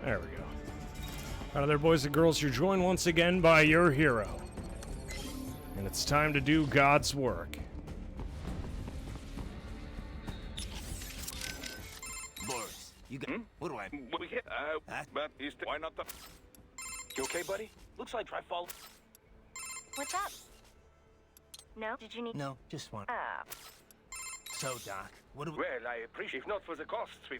There we go. Out there, boys and girls, you're joined once again by your hero. And it's time to do God's work. Boris, you got... What do I... But why not the... You okay, buddy? Looks like try fall. What's up? No? Did you need... No, just one. So, Doc, what do we... Well, I appreciate if not for the costs, we...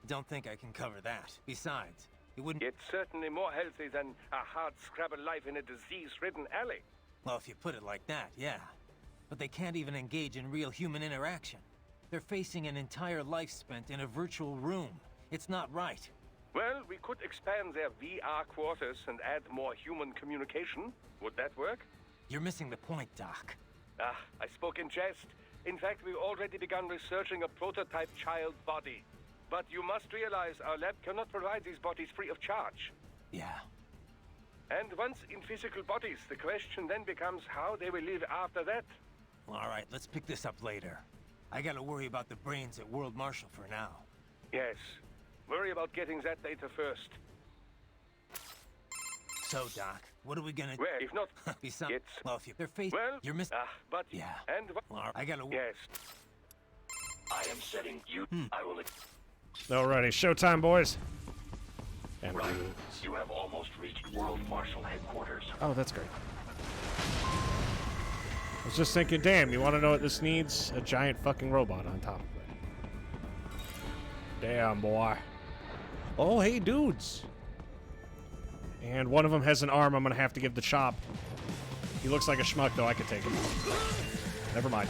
Don't think I can cover that. Besides, it wouldn't... It's certainly more healthy than a hard-scrabble life in a disease-ridden alley. Well, if you put it like that, yeah. But they can't even engage in real human interaction. They're facing an entire life spent in a virtual room. It's not right. Well, we could expand their VR quarters and add more human communication. Would that work? You're missing the point, Doc. Ah, I spoke in jest. In fact, we've already begun researching a prototype child body. But you must realize our lab cannot provide these bodies free of charge. Yeah. And once in physical bodies, the question then becomes how they will live after that. Well, all right, let's pick this up later. I gotta worry about the brains at World Marshal for now. Yes. Worry about getting that data first. So, Doc, what are we gonna... Well, if not... Besides... It's... Well, if they're facing... Well... You're missing... but... Yeah. And... Well, I gotta... Yes. I am setting you... I will... Alrighty, showtime, boys. And Right. You have almost reached World Marshal headquarters. Oh, that's great. I was just thinking, damn, you want to know what this needs? A giant fucking robot on top of it. Damn, boy. Oh, hey, dudes. And one of them has an arm I'm going to have to give the chop. He looks like a schmuck, though. I could take him. Never mind.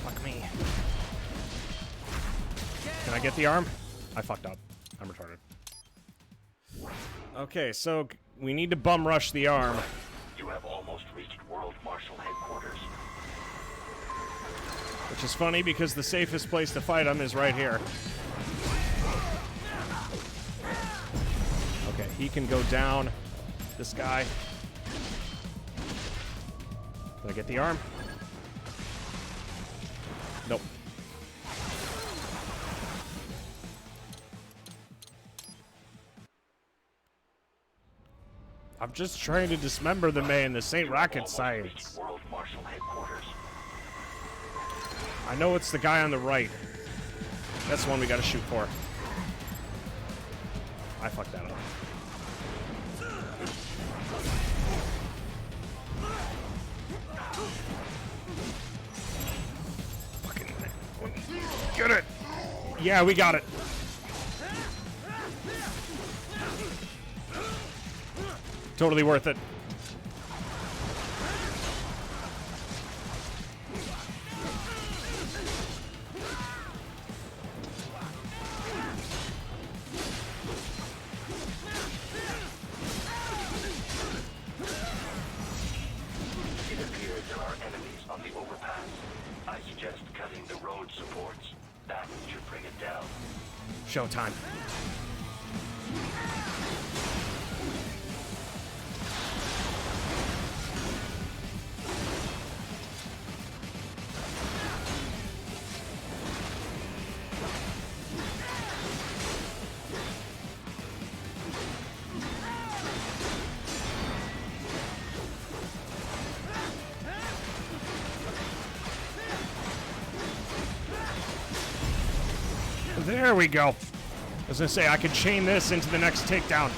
Fuck me. Can I get the arm? I fucked up. I'm retarded. Okay, so we need to bum rush the arm. You have almost reached World Marshal headquarters. Which is funny because the safest place to fight him is right here. Okay, he can go down. This guy. Did I get the arm? Nope. I'm just trying to dismember the man. This ain't rocket science. World Marshal headquarters. I know it's the guy on the right. That's the one we gotta shoot for. I fucked that up. Fucking get it! Yeah, we got it. Totally worth it. It appears there are enemies on the overpass. I suggest cutting the road supports. That should bring it down. Showtime. There we go. I was gonna say, I could chain this into the next takedown.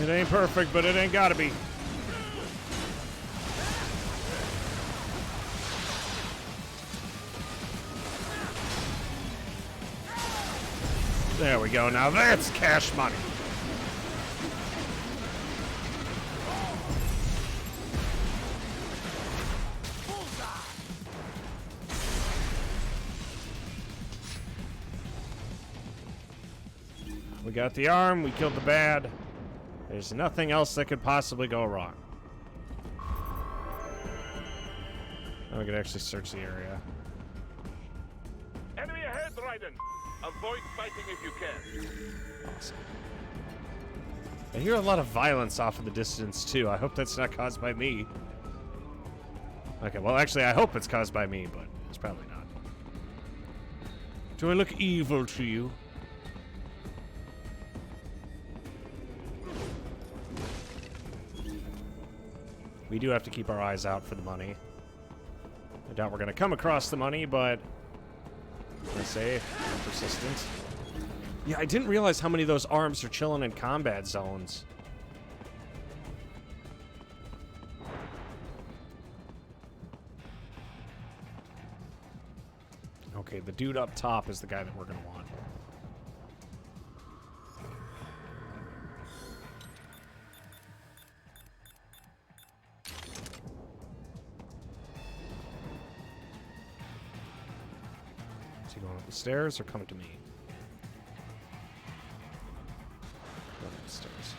It ain't perfect, but it ain't gotta be. There we go. Now that's cash money. We got the arm, we killed the bad. There's nothing else that could possibly go wrong. Now we can actually search the area. Enemy ahead, Raiden. Avoid fighting if you can. Awesome. I hear a lot of violence off in the distance, too. I hope that's not caused by me. Okay, well, actually, I hope it's caused by me, but it's probably not. Do I look evil to you? We do have to keep our eyes out for the money. I doubt we're going to come across the money, but... I say, I'm persistent. Yeah, I didn't realize how many of those arms are chilling in combat zones. Okay, the dude up top is the guy that we're going to want. Is he going up the stairs or coming to me? Going up the stairs.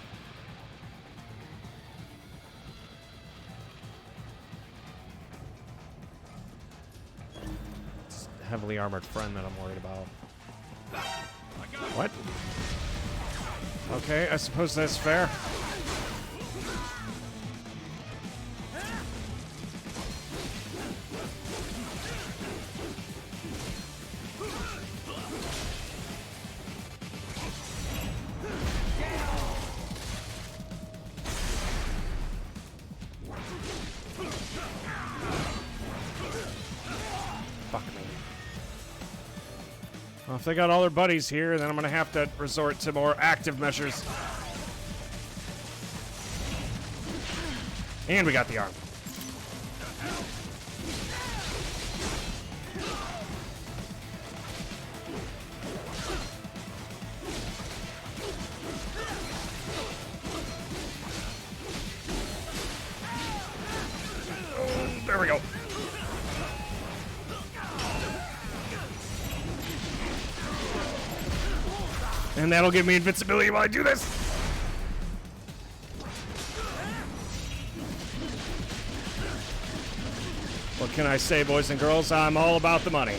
It's the heavily armored friend that I'm worried about. What? Okay, I suppose that's fair. Well, if they got all their buddies here, then I'm gonna have to resort to more active measures. And we got the arm. Oh, there we go. And that'll give me invincibility while I do this. What can I say, boys and girls? I'm all about the money.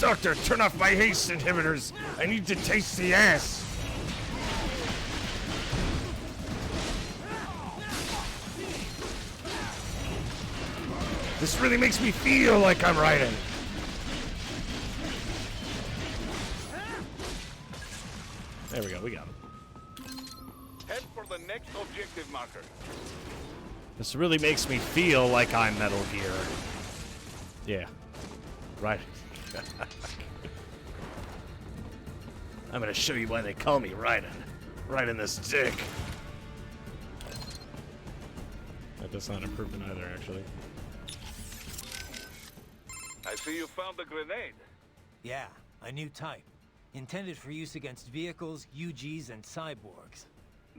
Doctor, turn off my haste inhibitors. I need to taste the ass. This really makes me feel like I'm riding. There we go, we got him. Head for the next objective marker. This really makes me feel like I'm Metal Gear. Yeah, right. I'm gonna show you why they call me Raiden. Right in this dick. That does not improve it either, actually. I see you found the grenade. Yeah, a new type. Intended for use against vehicles, UGs, and cyborgs.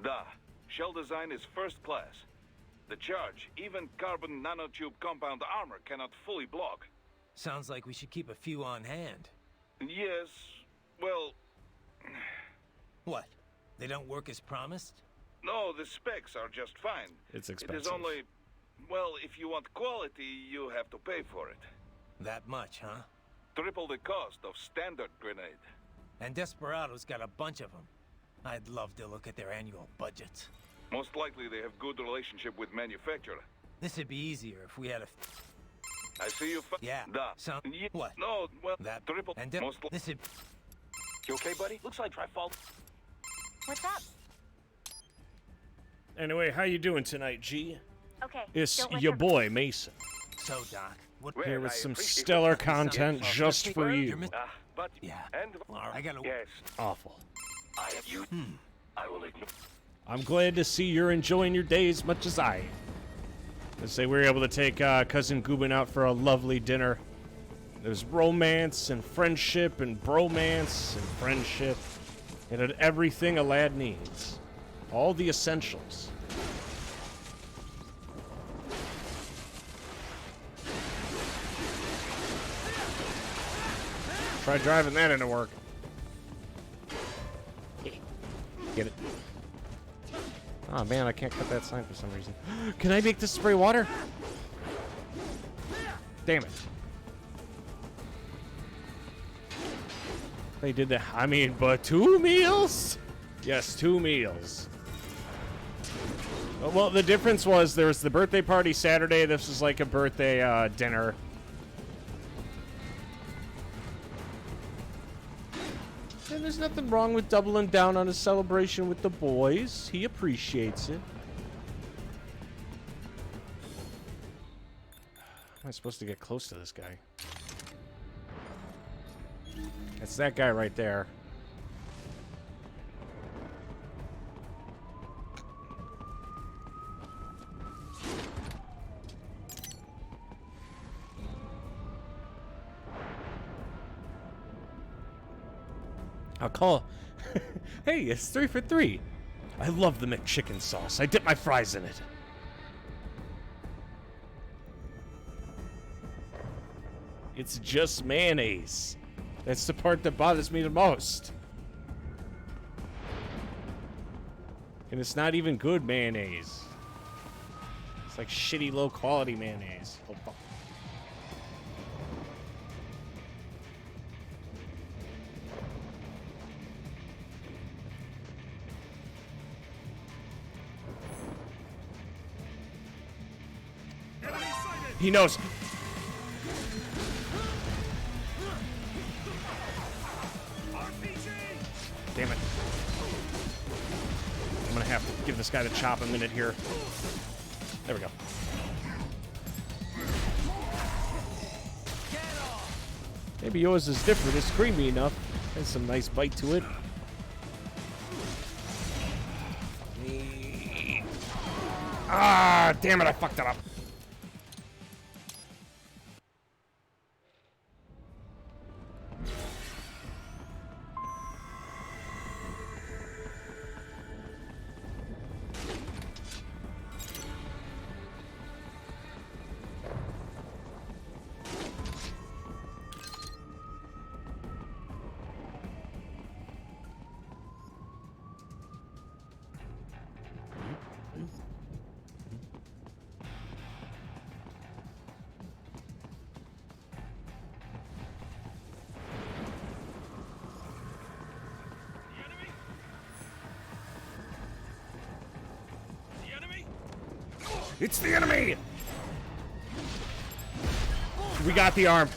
Da. Shell design is first class. The charge, even carbon nanotube compound armor cannot fully block. Sounds like we should keep a few on hand. Yes, well... What? They don't work as promised? No, the specs are just fine. It's It expensive. is only... Well, if you want quality, you have to pay for it. That much, huh? Triple the cost of standard grenade. And Desperado's got a bunch of them. I'd love to look at their annual budgets. Most likely they have good relationship with manufacturer. This'd be easier if we had a... I see you Yeah, Da. What? No, well, That... triple... And most this'd... You okay, buddy? Looks like Trifalt. What's up? Anyway, how you doing tonight, G? Okay. It's don't let your her- boy, Mason. So, Doc, what... Well, Here with I some appreciate stellar it. content Yes, just Mr. for You're you. mis- But... Yeah. And... I gotta... Yes. Awful. I have you. I will ignore. I'm glad to see you're enjoying your day as much as I am. Let's say we were able to take Cousin Goobin out for a lovely dinner. There's romance and friendship and bromance and friendship. It had everything a lad needs. All the essentials. Try driving that into work. Get it. Oh man, I can't cut that sign for some reason. Can I make this spray water? Damn it. They did that. I mean, but 2 meals? Yes, 2 meals. Well, the difference was there was the birthday party Saturday. This was like a birthday dinner. And there's nothing wrong with doubling down on a celebration with the boys. He appreciates it. Am I supposed to get close to this guy? It's that guy right there. I'll call. Hey, it's 3 for 3. I love the McChicken sauce. I dip my fries in it. It's just mayonnaise. That's the part that bothers me the most. And it's not even good mayonnaise. It's like shitty low quality mayonnaise. Oh, fuck. He knows. Damn it. I'm gonna have to give this guy the chop a minute here. There we go. Maybe yours is different. It's creamy enough. Has some nice bite to it. Ah, damn it, I fucked it up. It's the enemy! We got the arm.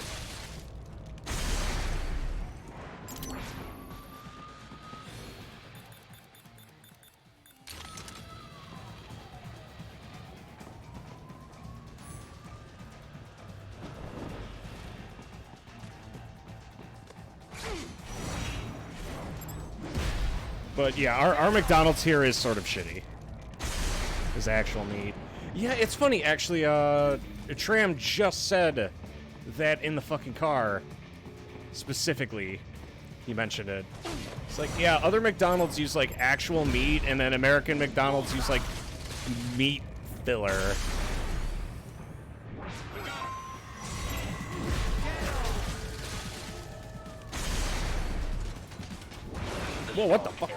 But yeah, our McDonald's here is sort of shitty. His actual meat. Yeah, it's funny, actually, Tram just said that in the fucking car. Specifically, he mentioned it. It's like, yeah, other McDonald's use, like, actual meat, and then American McDonald's use, like, meat filler. Whoa, what the fuck?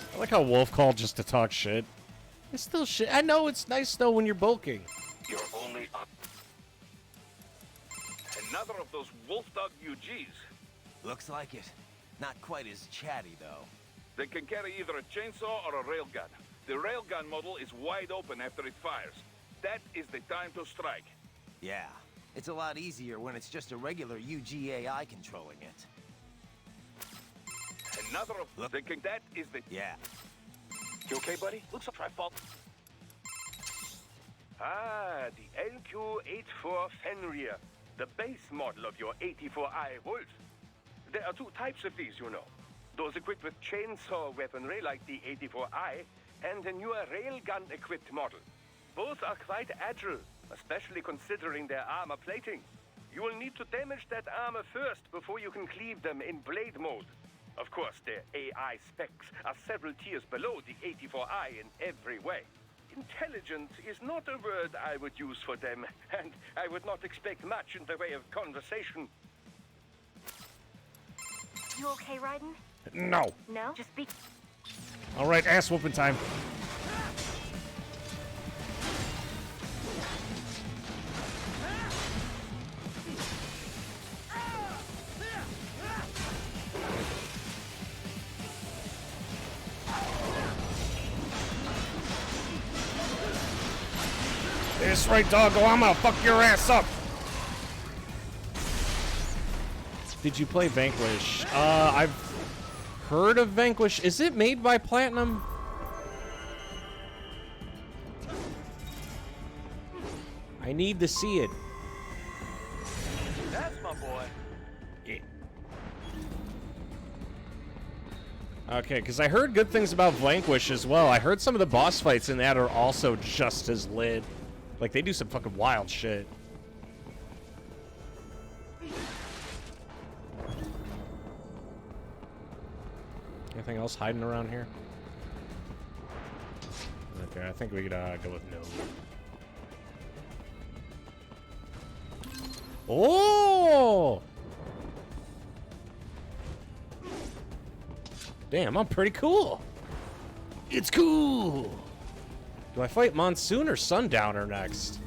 I like how Wolf called just to talk shit. It's still shit. I know it's nice though when you're bulking. You're only up. Another of those wolf dog UGs. Looks like it. Not quite as chatty, though. They can carry either a chainsaw or a railgun. The railgun model is wide open after it fires. That is the time to strike. Yeah. It's a lot easier when it's just a regular UGAI controlling it. Another of that is the... Yeah. You okay, buddy? Looks like I fall. Ah, the LQ-84 Fenrir. The base model of your 84i Wolf. There are 2 types of these, you know. Those equipped with chainsaw weaponry like the 84i, and a newer railgun-equipped model. Both are quite agile, especially considering their armor plating. You will need to damage that armor first before you can cleave them in blade mode. Of course, their AI specs are several tiers below the 84i in every way. Intelligent is not a word I would use for them, and I would not expect much in the way of conversation. You okay, Raiden? No. No? Just be... All right, ass whooping time. That's right, doggo. I'm gonna fuck your ass up. Did you play Vanquish? I've heard of Vanquish. Is it made by Platinum? I need to see it. That's my boy. Yeah. Okay, because I heard good things about Vanquish as well. I heard some of the boss fights in that are also just as lit. Like, they do some fucking wild shit. Anything else hiding around here? Okay, I think we could go with no. Oh! Damn, I'm pretty cool. It's cool. Do I fight Monsoon or Sundowner next?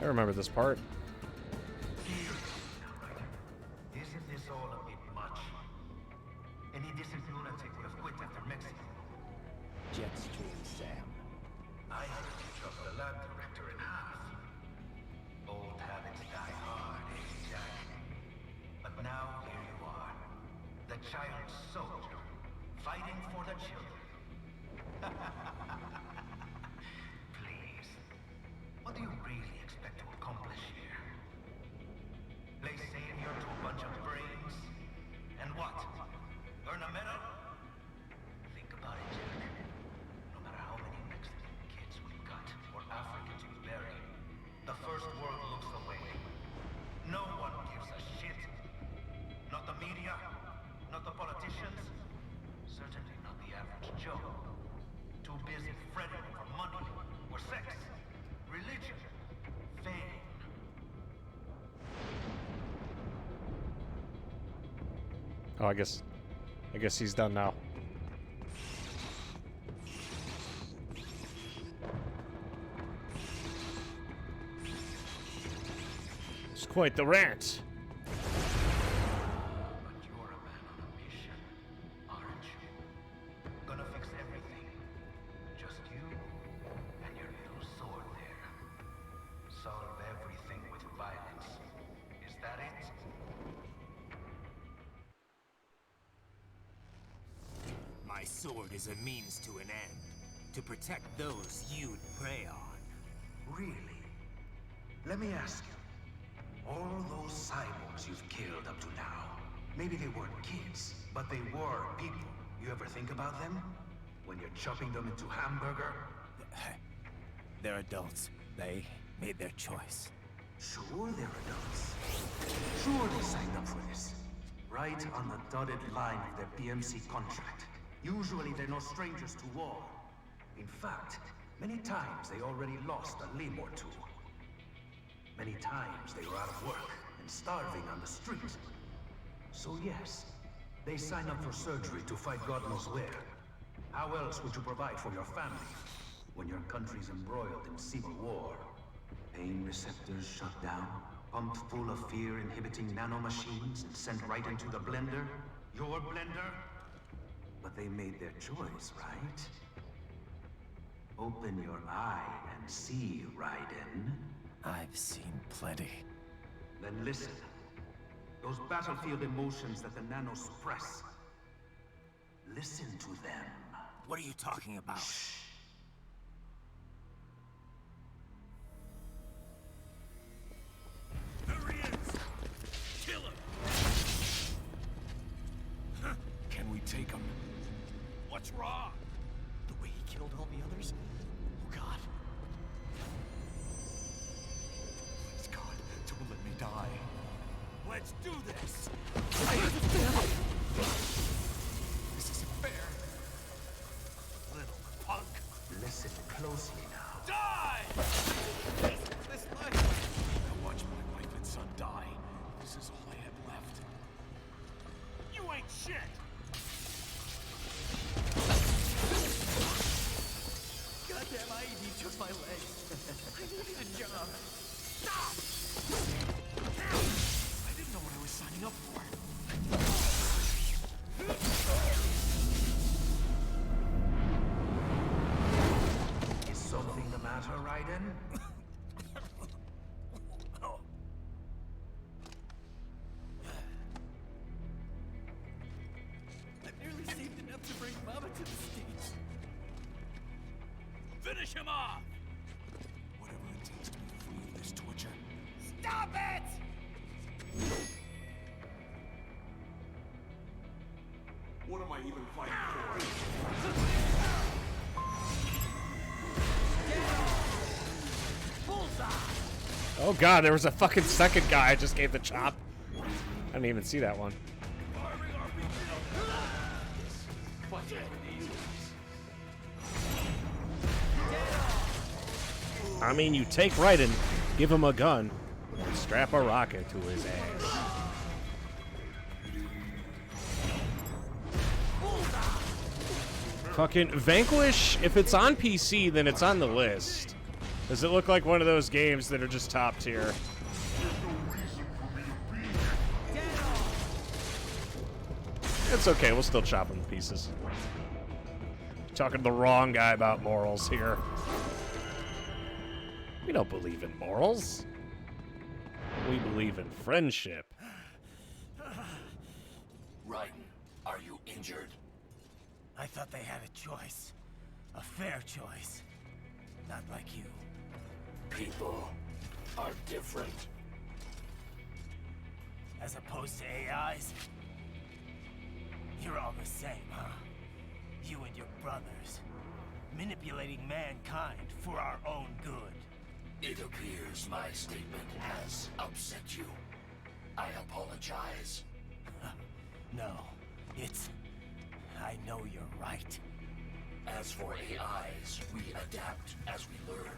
I remember this part. Isn't this all a bit much? Any decent lunatic would have quit after Mexico. Jetstream, Sam. I had to chop the lab director in half. Old habits die hard, eh, Jack? But now here you are. The child soldier, fighting for the children. Please. What do you really expect to accomplish here? Play savior to a bunch of brains? And what? Earn a medal? Think about it, Jack. No matter how many Mexican kids we got, or Africans we bury, the first world looks away. No one gives a shit. Not the media, not the politicians, certainly not the average Joe. Too busy fretting over money, or sex, religion, fame. Oh, I guess he's done now. It's quite the rant. But you're a man on a mission, aren't you? Gonna fix everything. Just you and your little sword there. Solve everything with violence. Is that it? My sword is a means to an end. To protect those you'd prey on. Really? Let me ask you. All those cyborgs you've killed up to now, maybe they weren't kids, but they were people. You ever think about them? When you're chopping them into hamburger? They're adults. They made their choice. Sure they're adults. Sure they signed up for this. Right on the dotted line of their BMC contract. Usually they're no strangers to war. In fact, many times they already lost a limb or two. Many times they were out of work and starving on the street. So yes, they sign up for surgery to fight God knows where. How else would you provide for your family when your country's embroiled in civil war? Pain receptors shut down, pumped full of fear-inhibiting nanomachines and sent right into the blender? Your blender? But they made their choice, right? Open your eye and see, Raiden. I've seen plenty. Then listen. Those battlefield emotions that the nanos suppress. Listen to them. What are you talking about? Kill others. Oh God. Please God, don't let me die. Let's do this! This isn't fair. Little punk. Listen closely now. Die! This life. I watched my wife and son die. This is all I had left. You ain't shit! Goddamn IED took my legs. I needed a job. Stop! I didn't know what I was signing up for. Is something the matter, Raiden? I've nearly saved enough to bring Mama to the States. Finish him off! Whatever it takes to be free of this torture. Stop it! What am I even fighting for? Oh god, there was a fucking second guy I just gave the chop. I didn't even see that one. I mean, you take Raiden, give him a gun, and strap a rocket to his ass. Fucking Vanquish, if it's on PC, then it's on the list. Does it look like one of those games that are just top tier? It's okay, we'll still chop them to pieces. Talking to the wrong guy about morals here. We don't believe in morals. We believe in friendship. Raiden, are you injured? I thought they had a choice. A fair choice. Not like you. People are different. As opposed to AIs? You're all the same, huh? You and your brothers. Manipulating mankind for our own good. It appears my statement has upset you. I apologize. No, it's... I know you're right. As for AIs, we adapt as we learn.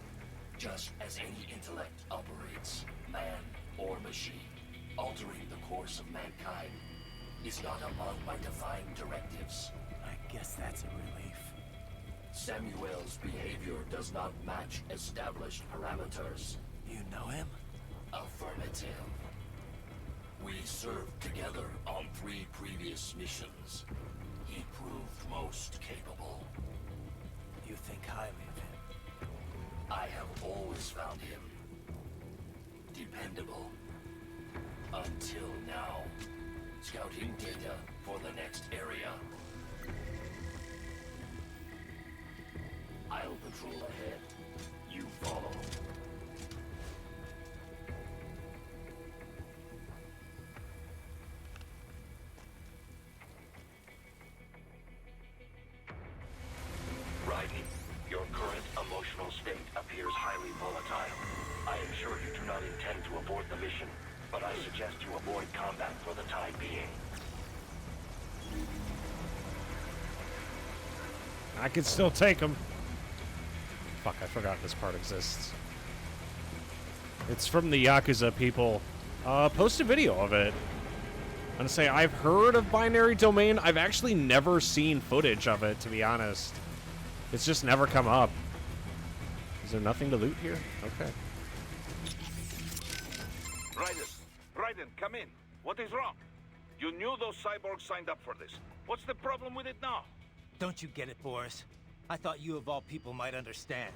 Just as any intellect operates, man or machine. Altering the course of mankind is not among my defined directives. I guess that's a relief. Samuel's behavior does not match established parameters. You know him? Affirmative. We served together on 3 previous missions. He proved most capable. You think highly of him? I have always found him dependable. Until now. Scouting data for the next area. I'll patrol ahead. You follow. Raiden, your current emotional state appears highly volatile. I am sure you do not intend to abort the mission, but I suggest you avoid combat for the time being. I can still take him. Fuck, I forgot this part exists. It's from the Yakuza people. Post a video of it. I'm gonna say, I've heard of Binary Domain. I've actually never seen footage of it, to be honest. It's just never come up. Is there nothing to loot here? Okay. Raiden, come in. What is wrong? You knew those cyborgs signed up for this. What's the problem with it now? Don't you get it, Boris? I thought you of all people might understand.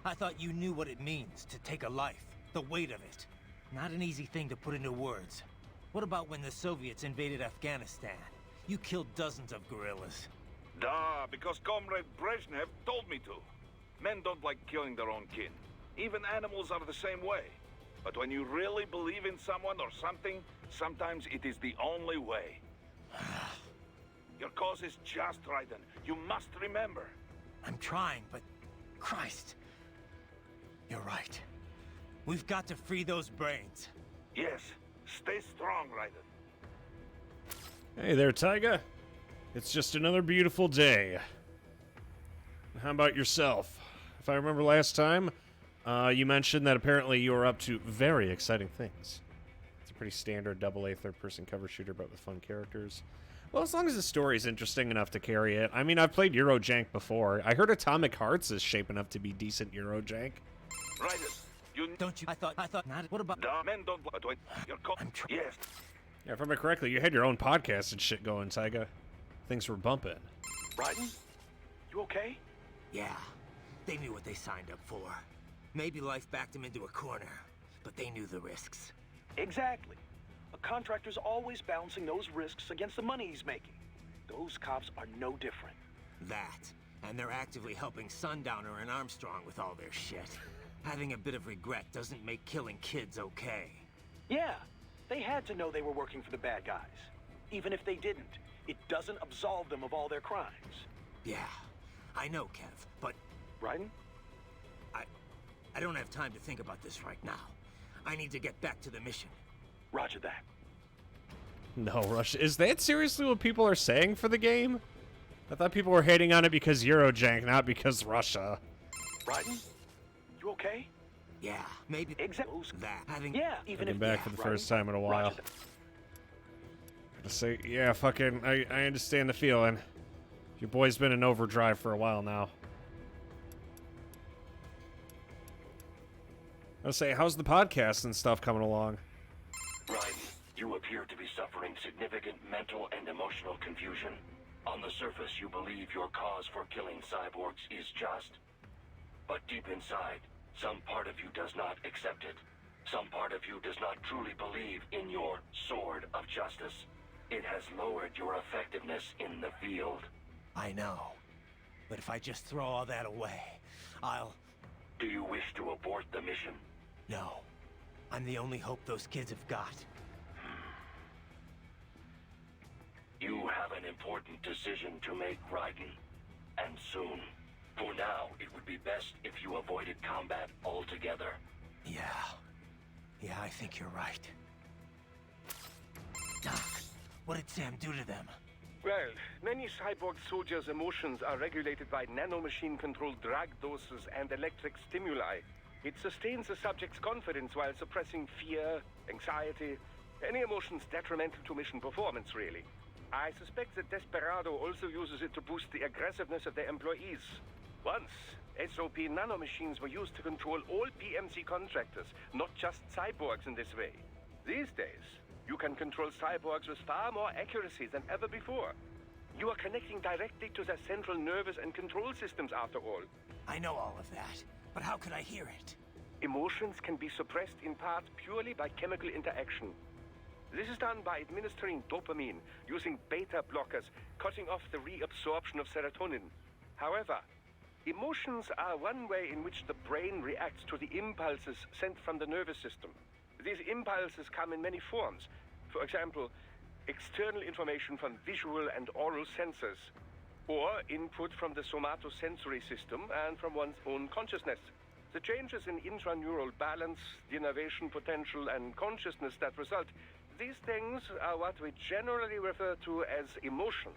I thought you knew what it means to take a life, the weight of it. Not an easy thing to put into words. What about when the Soviets invaded Afghanistan? You killed dozens of guerrillas. Duh, because Comrade Brezhnev told me to. Men don't like killing their own kin. Even animals are the same way. But when you really believe in someone or something, sometimes it is the only way. Your cause is just, Raiden. You must remember. I'm trying, but Christ. You're right. We've got to free those brains. Yes, stay strong, Raiden. Hey there, Taiga. It's just another beautiful day. How about yourself? If I remember last time, you mentioned that apparently you were up to very exciting things. It's a pretty standard AA third-person cover shooter, but with fun characters. Well, as long as the story is interesting enough to carry it. I mean, I've played Eurojank before. I heard Atomic Hearts is shaping up to be decent Eurojank. Raiden, you... Don't you? I thought not. What about... The men don't... You're yes. Yeah, if I remember correctly, you had your own podcast and shit going, Taiga. Things were bumping. Raiden, you okay? Yeah, they knew what they signed up for. Maybe life backed them into a corner, but they knew the risks. Exactly. A contractor's always balancing those risks against the money he's making. Those cops are no different. That, and they're actively helping Sundowner and Armstrong with all their shit. Having a bit of regret doesn't make killing kids okay. Yeah, they had to know they were working for the bad guys. Even if they didn't, it doesn't absolve them of all their crimes. Yeah, I know, Kev, but Raiden? I don't have time to think about this right now. I need to get back to the mission. Roger that. No, Russia. Is that seriously what people are saying for the game? I thought people were hating on it because Eurojank, not because Russia. Raiden? You okay? Yeah, maybe Exactly. that. Having Even Looking if back for the first time in a while. Roger that. To say, yeah, fucking, I understand the feeling. Your boy's been in overdrive for a while now. I'll say, how's the podcast and stuff coming along? Raiden, you appear to be suffering significant mental and emotional confusion. On the surface, you believe your cause for killing cyborgs is just. But deep inside, some part of you does not accept it. Some part of you does not truly believe in your sword of justice. It has lowered your effectiveness in the field. I know. But if I just throw all that away, I'll... Do you wish to abort the mission? No. I'm the only hope those kids have got. You have an important decision to make, Raiden. And soon. For now, it would be best if you avoided combat altogether. Yeah, I think you're right. Doc, what did Sam do to them? Well, many cyborg soldiers' emotions are regulated by nanomachine-controlled drug doses and electric stimuli. It sustains the subject's confidence while suppressing fear, anxiety, any emotions detrimental to mission performance, really. I suspect that Desperado also uses it to boost the aggressiveness of their employees. Once, SOP nanomachines were used to control all PMC contractors, not just cyborgs in this way. These days, you can control cyborgs with far more accuracy than ever before. You are connecting directly to their central nervous and control systems after all. I know all of that, but how could I hear it? Emotions can be suppressed in part purely by chemical interaction. This is done by administering dopamine, using beta blockers, cutting off the reabsorption of serotonin. However, emotions are one way in which the brain reacts to the impulses sent from the nervous system. These impulses come in many forms. For example, external information from visual and oral sensors, or input from the somatosensory system and from one's own consciousness. The changes in intraneural balance, the innervation potential, and consciousness that result, these things are what we generally refer to as emotion.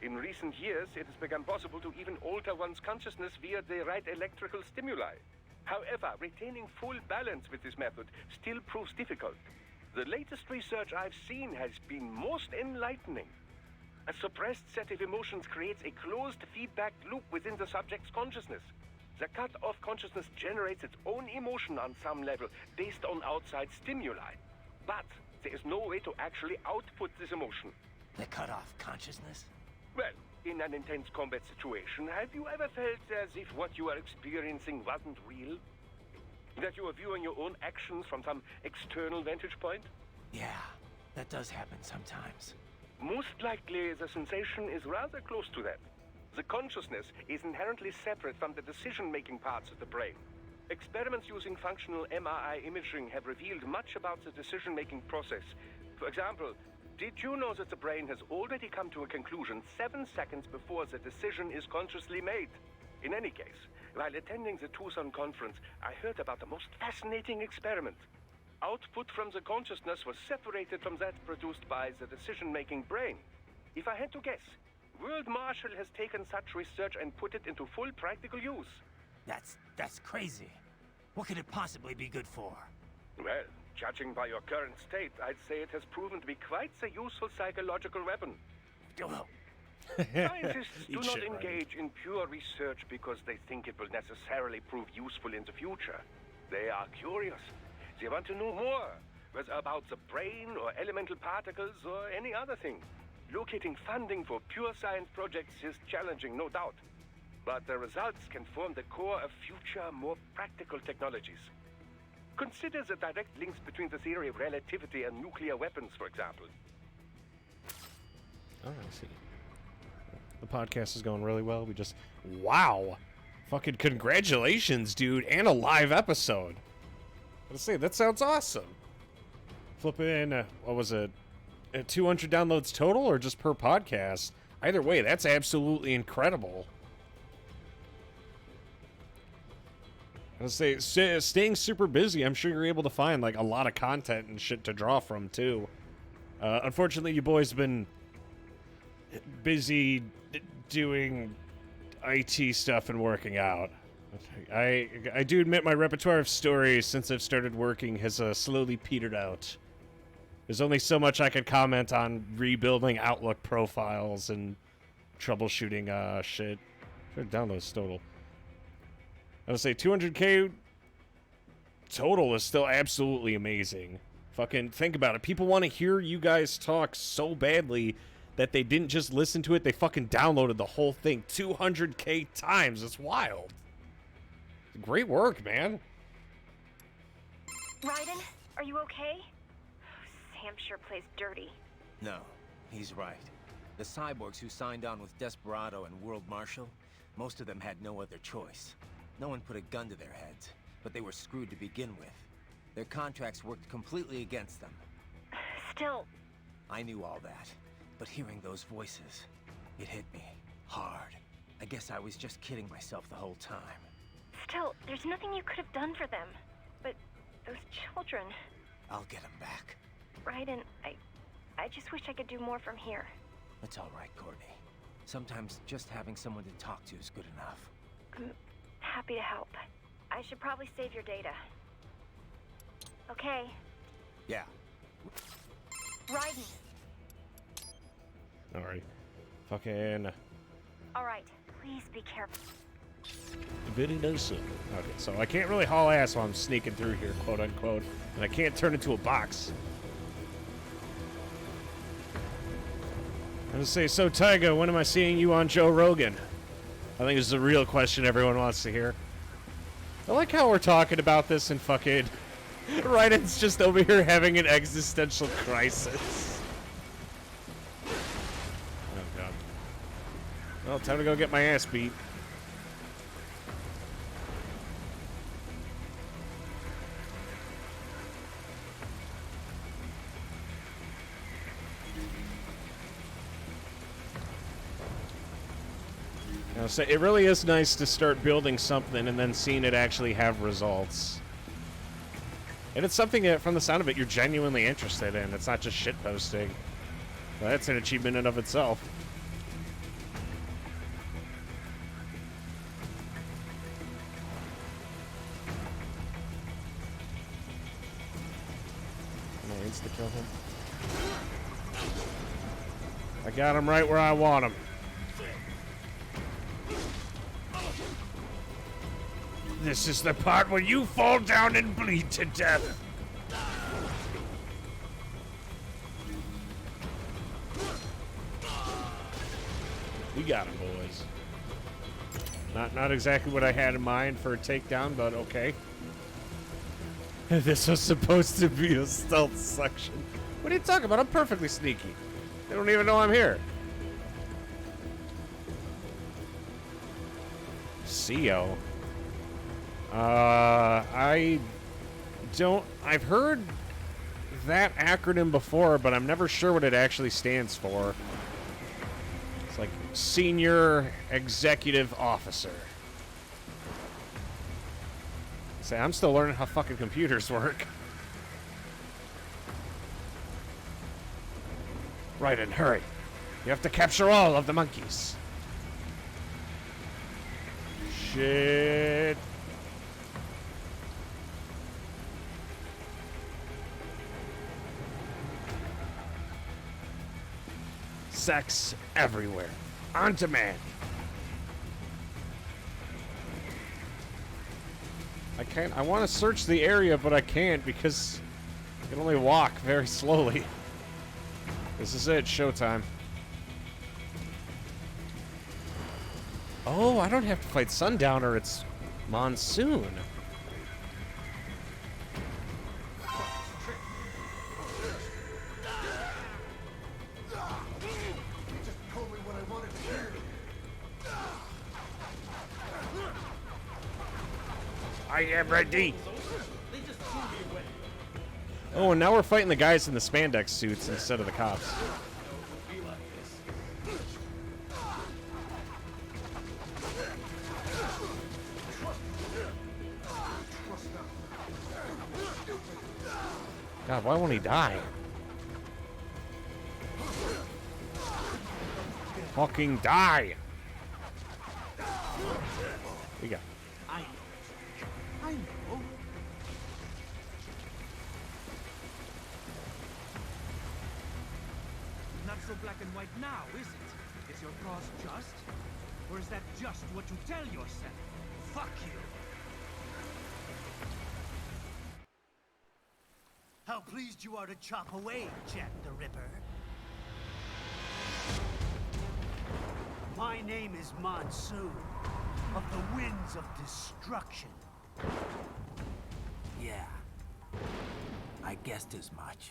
In recent years, it has become possible to even alter one's consciousness via the right electrical stimuli. However, retaining full balance with this method still proves difficult. The latest research I've seen has been most enlightening. A suppressed set of emotions creates a closed feedback loop within the subject's consciousness. The cut-off consciousness generates its own emotion on some level, based on outside stimuli. But there is no way to actually output this emotion. The cut-off consciousness? Well, in an intense combat situation, have you ever felt as if what you are experiencing wasn't real? That you are viewing your own actions from some external vantage point? Yeah, that does happen sometimes. Most likely, the sensation is rather close to that. The consciousness is inherently separate from the decision-making parts of the brain. Experiments using functional MRI imaging have revealed much about the decision-making process. For example, did you know that the brain has already come to a conclusion 7 seconds before the decision is consciously made? In any case, While attending the Tucson conference, I heard about the most fascinating experiment. Output from the consciousness was separated from that produced by the decision-making brain. If I had to guess, World Marshal has taken such research and put it into full practical use. That's crazy. What could it possibly be good for? Well, judging by your current state, I'd say it has proven to be quite a useful psychological weapon. Oh, Scientists do Eat not shit, Ryan. engage in pure research because they think it will necessarily prove useful in the future. They are curious. They want to know more, whether about the brain or elemental particles or any other thing. Locating funding for pure science projects is challenging, no doubt. But the results can form the core of future, more practical technologies. Consider the direct links between the theory of relativity and nuclear weapons, for example. Oh, I see. The podcast is going really well. We just... Wow! Fucking congratulations, dude, and a live episode. Let's say, that sounds awesome. Flipping, what was it? 200 downloads total or just per podcast? Either way, that's absolutely incredible. I was say, staying super busy, I'm sure you're able to find like a lot of content and shit to draw from too. Unfortunately, you boys have been busy doing IT stuff and working out. I do admit my repertoire of stories since I've started working has slowly petered out. There's only so much I could comment on rebuilding Outlook profiles and troubleshooting shit. Sure, downloads total. I would say 200K total is still absolutely amazing. Fucking think about it. People want to hear you guys talk so badly that they didn't just listen to it, they fucking downloaded the whole thing 200K times. It's wild. Great work, man. Raiden, are you okay? Sam sure plays dirty. no, he's right. The cyborgs who signed on with Desperado and World Marshal, most of them had no other choice. No one put a gun to their heads, but they were screwed to begin with. Their contracts worked completely against them. Still, I knew all that, but hearing those voices, it hit me hard. I guess I was just kidding myself the whole time. there's nothing you could have done for them. But those children... I'll get them back. Raiden, I just wish I could do more from here. It's all right, Courtney. Sometimes just having someone to talk to is good enough. I'm happy to help. I should probably save your data. Okay. Yeah. Raiden. Alright. Fucking... Alright, please be careful. Very nice. Okay, so I can't really haul ass while I'm sneaking through here, quote unquote. And I can't turn into a box. I'm gonna say, so Tyga, when am I seeing you on Joe Rogan? I think this is a real question everyone wants to hear. I like how we're talking about this and fucking... Raiden's just over here having an existential crisis. Oh, God. Well, time to go get my ass beat. So it really is nice to start building something and then seeing it actually have results. And it's something that, from the sound of it, you're genuinely interested in. It's not just shitposting. Well, that's an achievement in of itself. Can I insta-kill him? I got him right where I want him. This is the part where you fall down and bleed to death. We got him, boys. Not exactly what I had in mind for a takedown, but okay. This was supposed to be a stealth section. What are you talking about? I'm perfectly sneaky. They don't even know I'm here. CO. I've heard that acronym before, but I'm never sure what it actually stands for. It's like Senior Executive Officer. Say, I'm still learning how fucking computers work. Right, and hurry. You have to capture all of the monkeys. Shit. Sex everywhere. On demand. I want to search the area, but I can't because I can only walk very slowly. This is it, showtime. Oh, I don't have to fight Sundowner, it's Monsoon. I am ready. Oh, and now we're fighting the guys in the spandex suits instead of the cops. God, why won't he die? Fucking die! We got. I know. Not so black and white now, is it? Is your cause just? Or is that just what you tell yourself? Fuck you! How pleased you are to chop away, Jack the Ripper. My name is Monsoon, of the Winds of Destruction. Yeah. I guessed as much.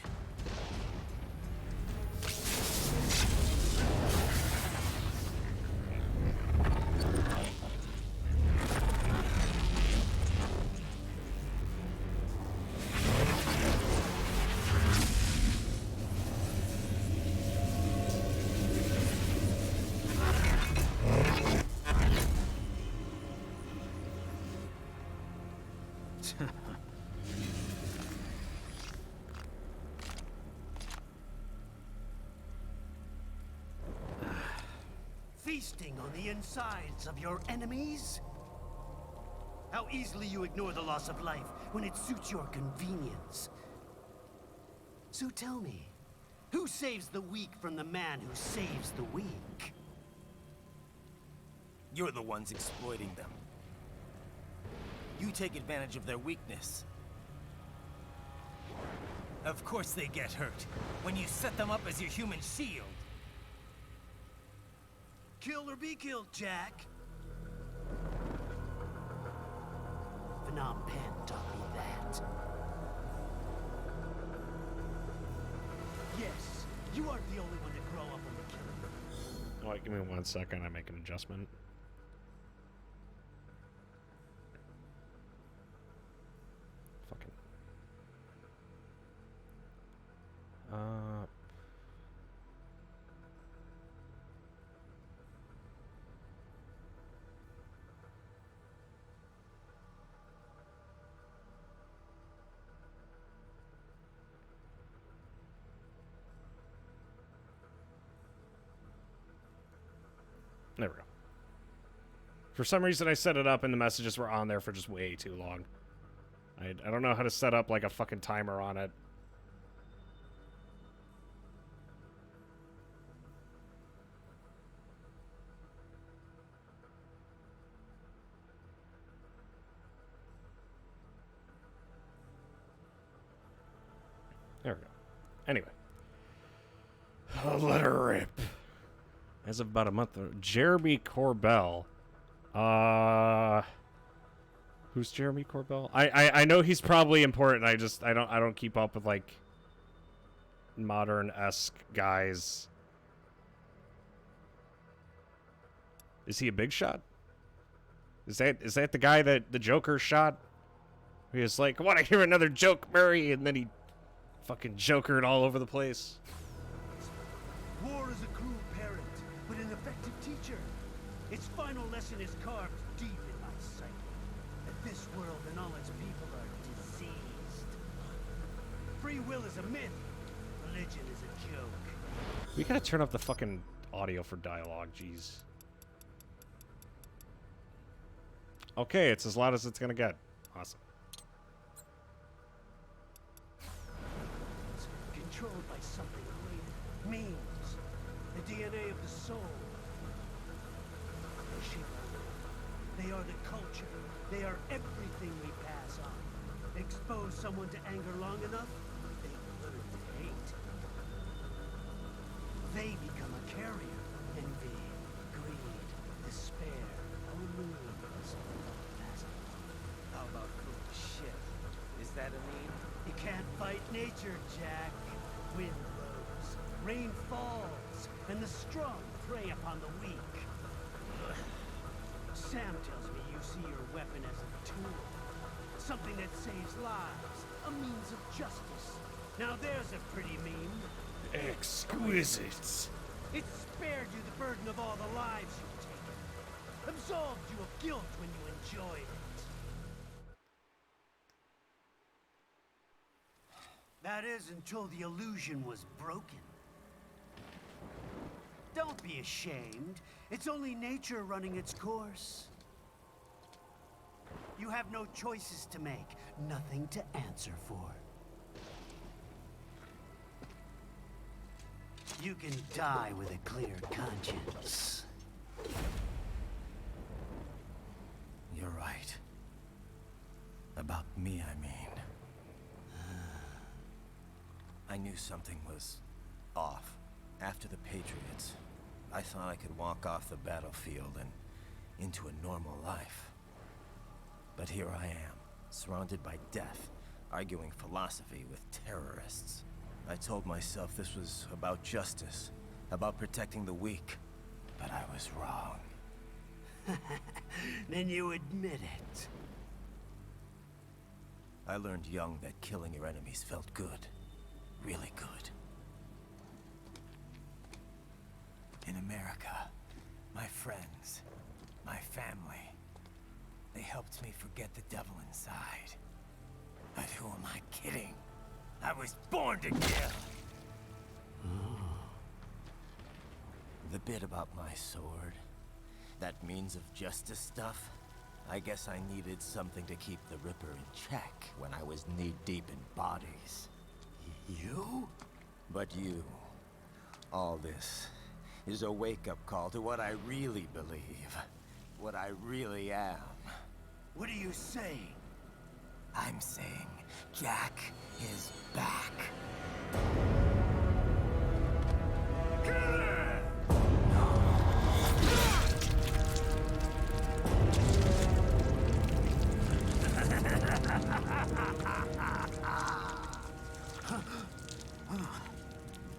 Feasting on the insides of your enemies? How easily you ignore the loss of life when it suits your convenience. So tell me, who saves the weak from the man who saves the weak? You're the ones exploiting them. You take advantage of their weakness. Of course they get hurt when you set them up as your human shield. Kill or be killed, Jack. Phnom Penh taught me that. Yes, you aren't the only one to grow up on the killing. Alright, give me 1 second, I make an adjustment. Fucking. There we go. For some reason, I set it up and the messages were on there for just way too long. I don't know how to set up like a fucking timer on it. There we go. Anyway. Let her rip. As of about a month ago. Jeremy Corbell. Who's Jeremy Corbell? I know he's probably important. I don't keep up with like modern-esque guys. Is he a big shot? Is that the guy that the Joker shot? He was like, I want to hear another joke, Murray, and then he fucking jokered all over the place. War is a cruel parent, but an effective teacher. Its final lesson is carved deep in my psyche. That this world and all its people are diseased. Free will is a myth. Religion is a joke. We gotta turn up the fucking audio for dialogue, jeez. Okay, it's as loud as it's gonna get. Awesome. It's controlled by something greater. Means. The DNA of the soul. They shape our world. They are the culture. They are everything we pass on. Expose someone to anger long enough, they learn to hate. They become a carrier. Envy, greed, despair, wounds. How about cool shit? Is that a need? You can't fight nature, Jack. Wind blows, rain falls, and the strong prey upon the weak. Sam tells me you see your weapon as a tool. Something that saves lives. A means of justice. Now there's a pretty meme. Exquisite. It spared you the burden of all the lives you've taken. Absolved you of guilt when you enjoyed it. That is until the illusion was broken. Don't be ashamed. It's only nature running its course. You have no choices to make, nothing to answer for. You can die with a clear conscience. You're right. About me, I mean. I knew something was off. After the Patriots, I thought I could walk off the battlefield and into a normal life. But here I am, surrounded by death, arguing philosophy with terrorists. I told myself this was about justice, about protecting the weak, but I was wrong. Then you admit it. I learned young that killing your enemies felt good. Really good. In America, my friends, my family, they helped me forget the devil inside. But who am I kidding? I was born to kill! The bit about my sword, that means of justice stuff, I guess I needed something to keep the Ripper in check when I was knee-deep in bodies. You? But you, all this, is a wake-up call to what I really believe. What I really am. What are you saying? I'm saying Jack is back.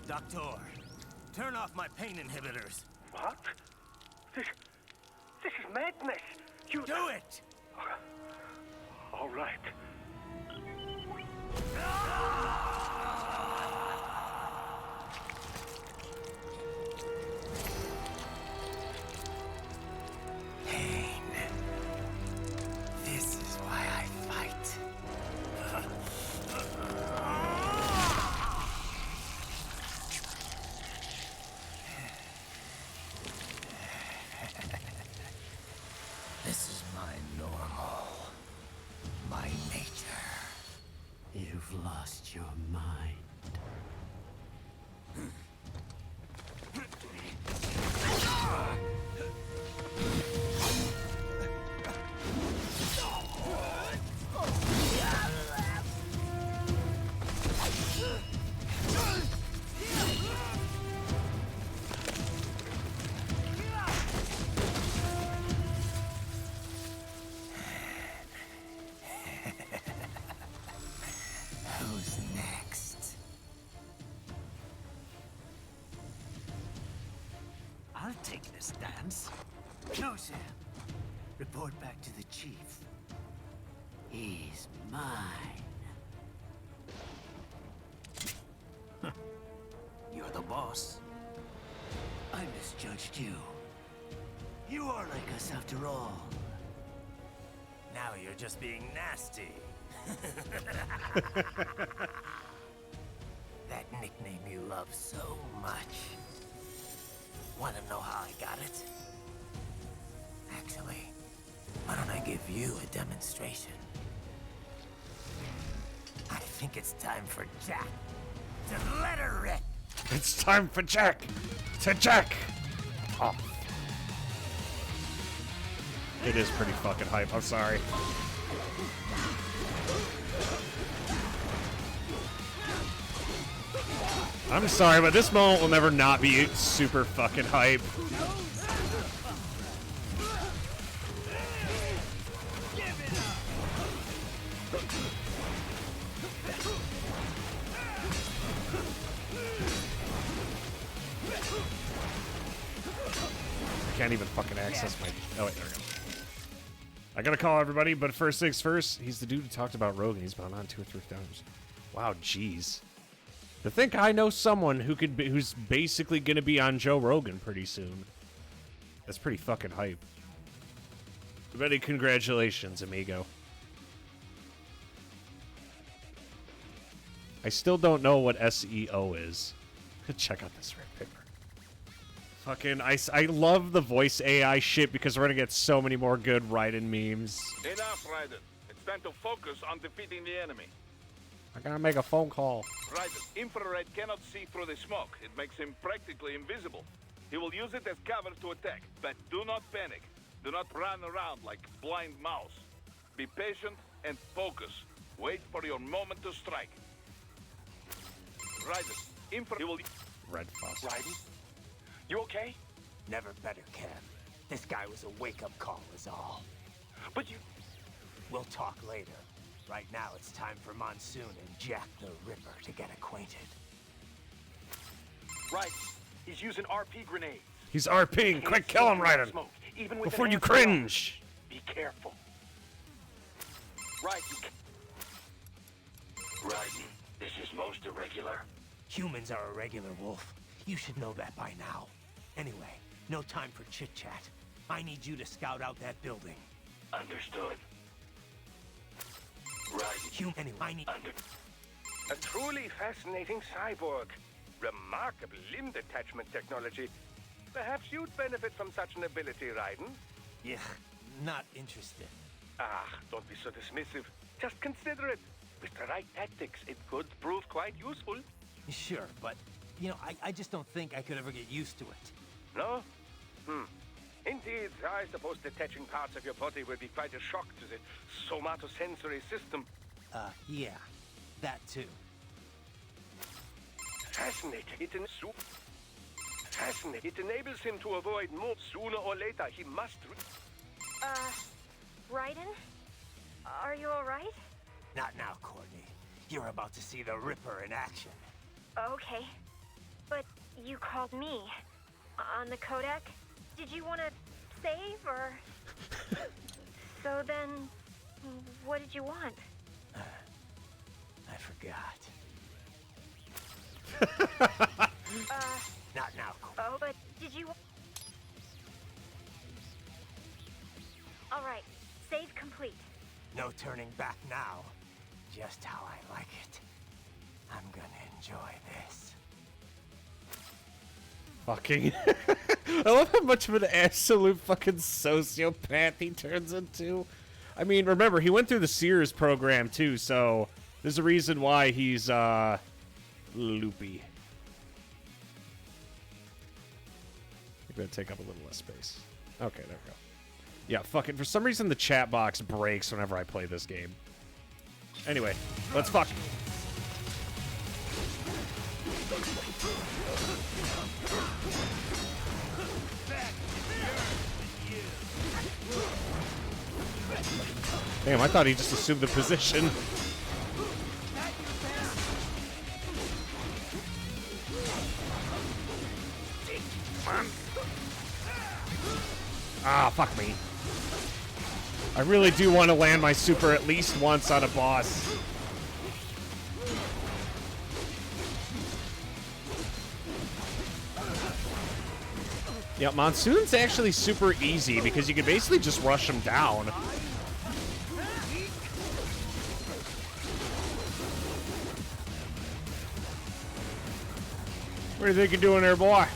Doctor, turn off my pain inhibitors. What? This is madness. You Do it! All right. Pain. This is why I fight. This is my normal. My nature. You've lost your mind. Who's next? I'll take this dance. No, Sam. Report back to the chief. He's mine. You're the boss. I misjudged you. You are like us after all. Now you're you're just being nasty. That nickname you love so much. Want to know how I got it? Actually, why don't I give you a demonstration? I think it's time for Jack to let her rip. It's time for Jack to Jack. Oh. It is pretty fucking hype. I'm sorry. I'm sorry, but this moment will never not be super fucking hype. I can't even fucking access my... Oh, wait, there we go. I gotta call everybody, but first things first, he's the dude who talked about Rogan. He's been on 2 or 3 times. Wow, jeez. To think I know someone who could be, who's basically gonna be on Joe Rogan pretty soon. That's pretty fucking hype. Everybody, congratulations, amigo. I still don't know what SEO is. Check out this red paper. Fucking, I love the voice AI shit because we're gonna get so many more good Raiden memes. Enough, Raiden. It's time to focus on defeating the enemy. I gotta make a phone call. Raiden, Infrared cannot see through the smoke. It makes him practically invisible. He will use it as cover to attack, but do not panic. Do not run around like blind mouse. Be patient and focus. Wait for your moment to strike. Raiden, Infrared will... Red faucet. Raiden? You okay? Never better, Kev. This guy was a wake-up call is all. But you... We'll talk later. Right now, it's time for Monsoon and Jack the Ripper to get acquainted. Right. He's using RP grenades. He's RPing. Quick, kill him, Raiden. Smoke, even with Before an you answer cringe. off. Be careful. Right. Raiden, this is most irregular. Humans are irregular, Wolf. You should know that by now. Anyway, no time for chit-chat. I need you to scout out that building. Understood. Raiden. Anyway, I need... A truly fascinating cyborg. Remarkable limb detachment technology. Perhaps you'd benefit from such an ability, Raiden. Yeah, not interested. Ah, don't be so dismissive. Just consider it. With the right tactics, it could prove quite useful. Sure, but, you know, I just don't think I could ever get used to it. No? Indeed, I suppose detaching parts of your body would be quite a shock to the somatosensory system. Yeah, that too. Fascinating. Fascinating. It enables him to avoid more. Sooner or later, he must... Raiden? Are you alright? Not now, Courtney. You're about to see the Ripper in action. Okay. But you called me. On the Kodak? Did you want to save, or... So then, what did you want? I forgot. Not now, Courtney. Oh, but did you... Alright, save complete. No turning back now. Just how I like it. I'm gonna enjoy this. Fucking... I love how much of an absolute fucking sociopath he turns into. I mean, remember, he went through the Sears program, too, so... There's a reason why he's, loopy. I'm gonna take up a little less space. Okay, there we go. Yeah, fucking, for some reason the chat box breaks whenever I play this game. Anyway, let's fuck. Damn, I thought he just assumed the position. Ah, fuck me. I really do want to land my super at least once on a boss. Yeah, Monsoon's actually super easy because you can basically just rush him down. What do you think you're doing there, boy?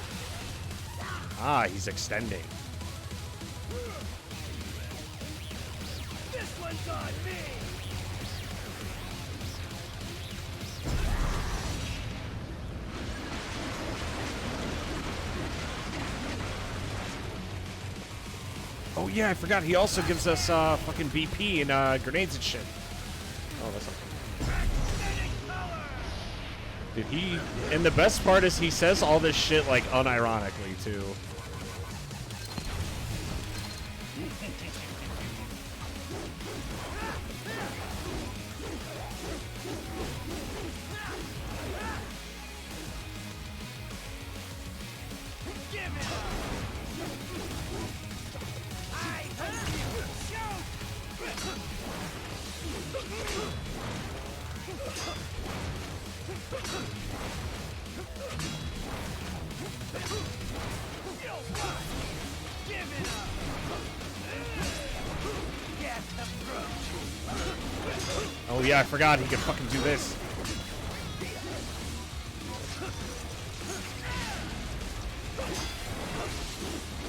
Ah, he's extending. This one's on me! Oh yeah, I forgot. He also gives us fucking BP and grenades and shit. Oh, that's okay. Dude, and the best part is he says all this shit like unironically too. Oh yeah, I forgot he could fucking do this.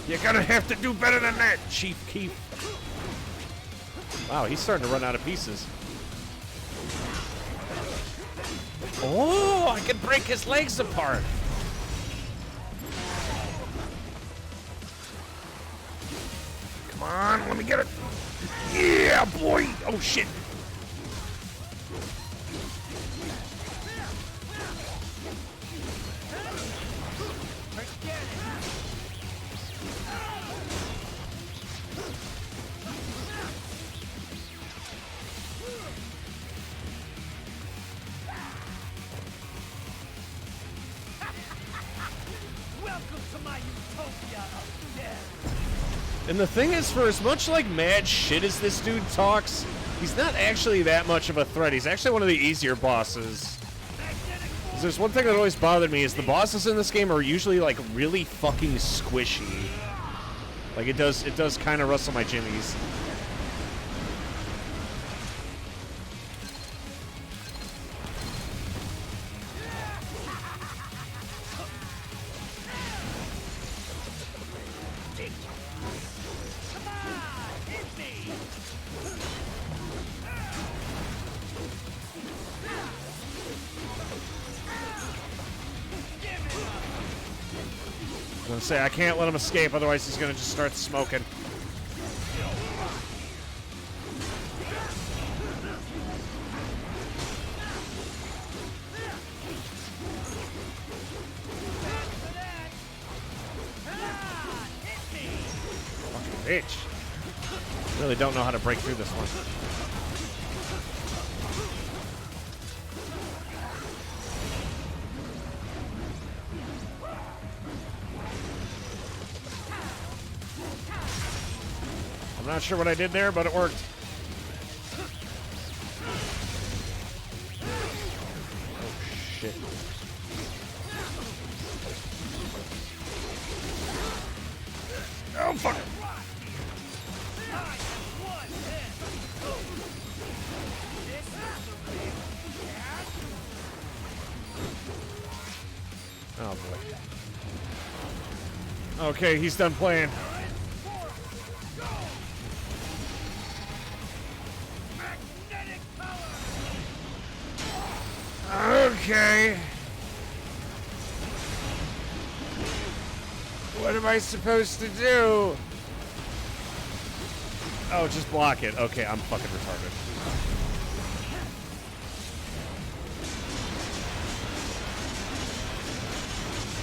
You're gonna have to do better than that, Chief Keef. Wow, he's starting to run out of pieces. Oh, I can break his legs apart. Come on, let me get it. Yeah, boy. Oh, shit. And the thing is, for as much like mad shit as this dude talks, he's not actually that much of a threat. He's actually one of the easier bosses. 'Cause there's one thing that always bothered me is the bosses in this game are usually like really fucking squishy. Like it does kind of rustle my jimmies. Say I can't let him escape, otherwise he's gonna just start smoking. Fucking bitch. Really don't know how to break through this one. I'm not sure what I did there, but it worked. Oh, shit. Oh, fuck. Oh, boy. Okay, he's done playing. Okay. What am I supposed to do? Oh, just block it. Okay, I'm fucking retarded.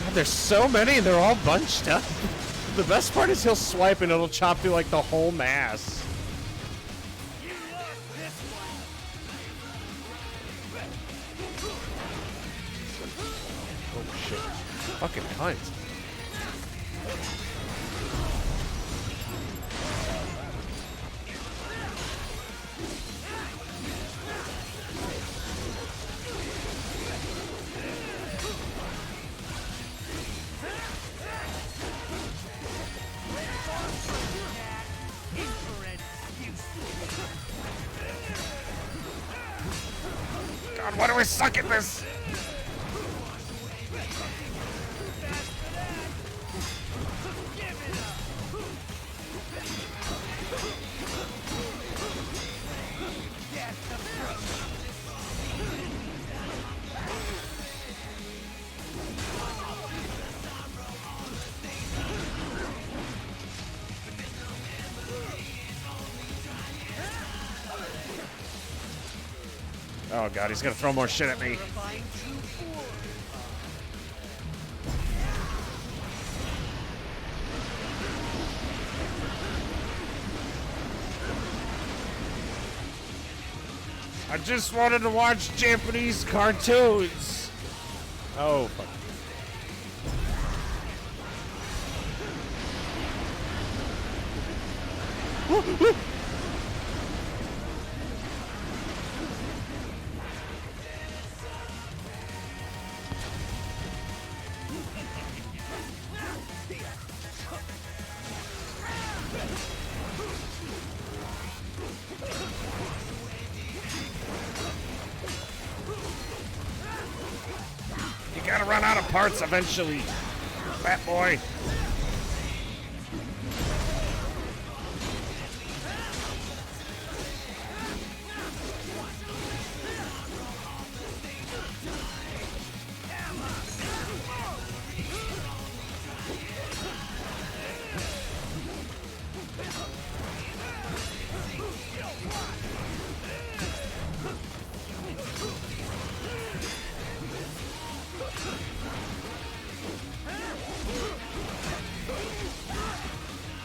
God, there's so many and they're all bunched up. The best part is he'll swipe and it'll chop through like the whole mass. Fucking cunt. God, why do I suck at this? Oh god, he's gonna throw more shit at me. I just wanted to watch Japanese cartoons. Oh, fuck. You gotta run out of parts eventually, fat boy.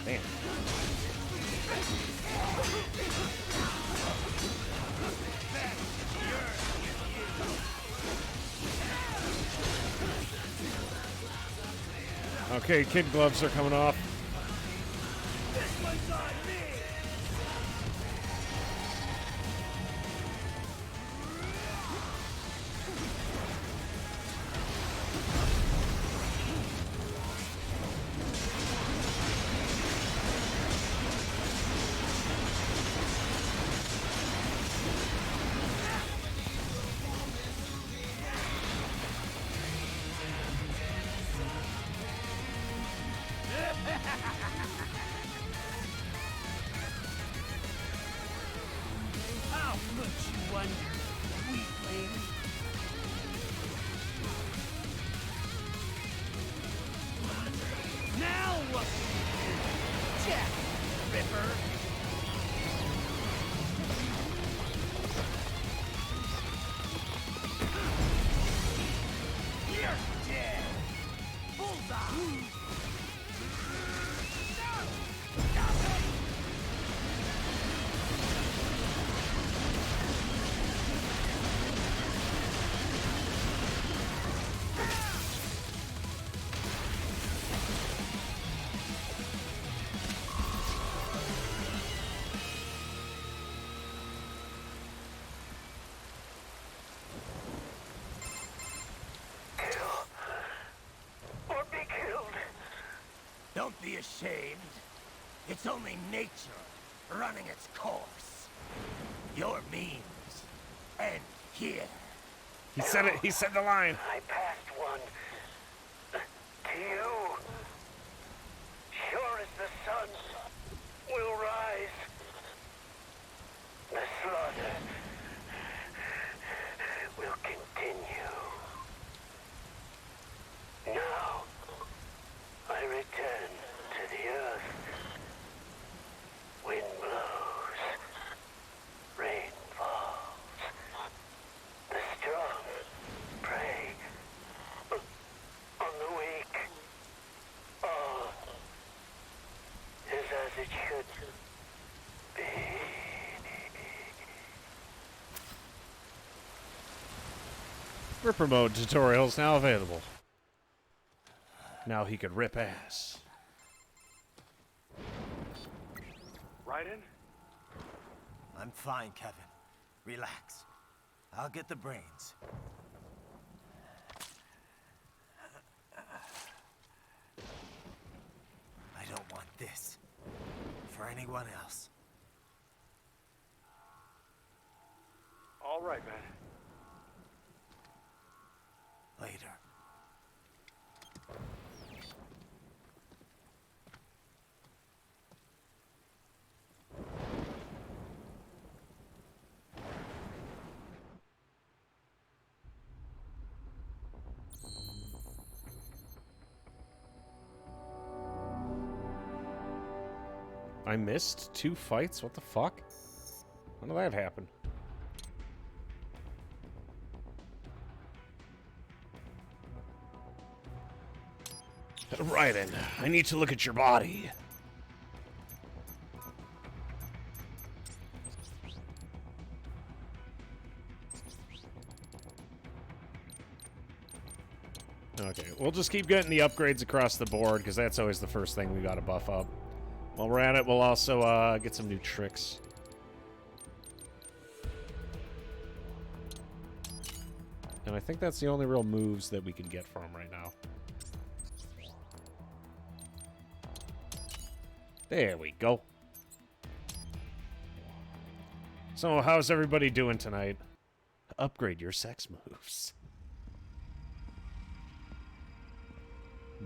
Man. Okay, kid gloves are coming off. How could you wonder, weakling? Now what can you do? Jack Ripper! You're dead! Bullseye! Or be killed. Don't be ashamed. It's only nature running its course. Your means end here. He said it. He said the line. I passed one. To you. Sure as the sun will rise. The slaughter will continue. Now, I return to the earth. Wind blows. Rain falls. The strong prey on the weak. All is as it should be. Ripper mode tutorials now available. Now he could rip ass. Raiden? I'm fine, Kevin. Relax. I'll get the brains. I don't want this for anyone else. All right, man. Later. I missed 2 fights? What the fuck? When did that happen? Raiden, I need to look at your body. Okay, we'll just keep getting the upgrades across the board, because that's always the first thing we gotta buff up. While we're at it, we'll also get some new tricks. And I think that's the only real moves that we can get from him right now. There we go. So, how's everybody doing tonight? Upgrade your sex moves.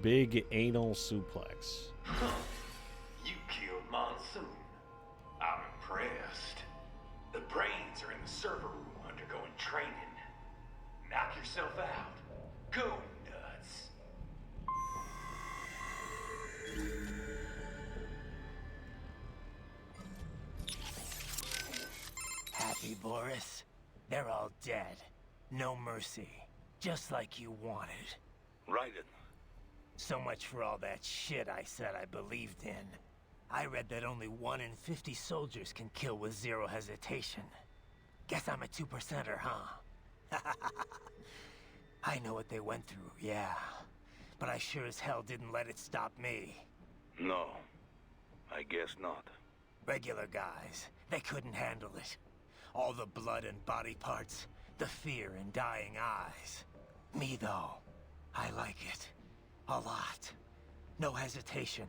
Big anal suplex. You killed Monsoon. I'm impressed. The brains are in the server room undergoing training. Knock yourself out. Go nuts. Happy, Boris? They're all dead. No mercy. Just like you wanted. Raiden. So much for all that shit I said I believed in. I read that only 1 in 50 soldiers can kill with zero hesitation. Guess I'm a 2%er, huh? I know what they went through, yeah. But I sure as hell didn't let it stop me. No, I guess not. Regular guys, they couldn't handle it. All the blood and body parts, the fear and dying eyes. Me, though, I like it. A lot. No hesitation,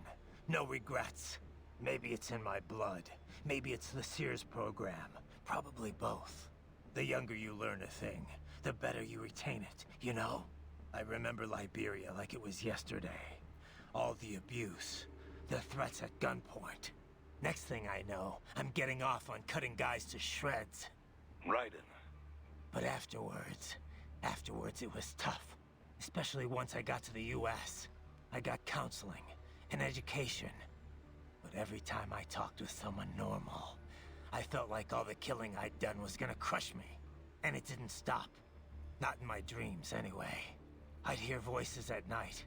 no regrets. Maybe it's in my blood. Maybe it's the Sears program. Probably both. The younger you learn a thing, the better you retain it, you know? I remember Liberia like it was yesterday. All the abuse, the threats at gunpoint. Next thing I know, I'm getting off on cutting guys to shreds. Raiden. But afterwards it was tough. Especially once I got to the US. I got counseling and education. But every time I talked with someone normal, I felt like all the killing I'd done was gonna crush me. And it didn't stop. Not in my dreams, anyway. I'd hear voices at night,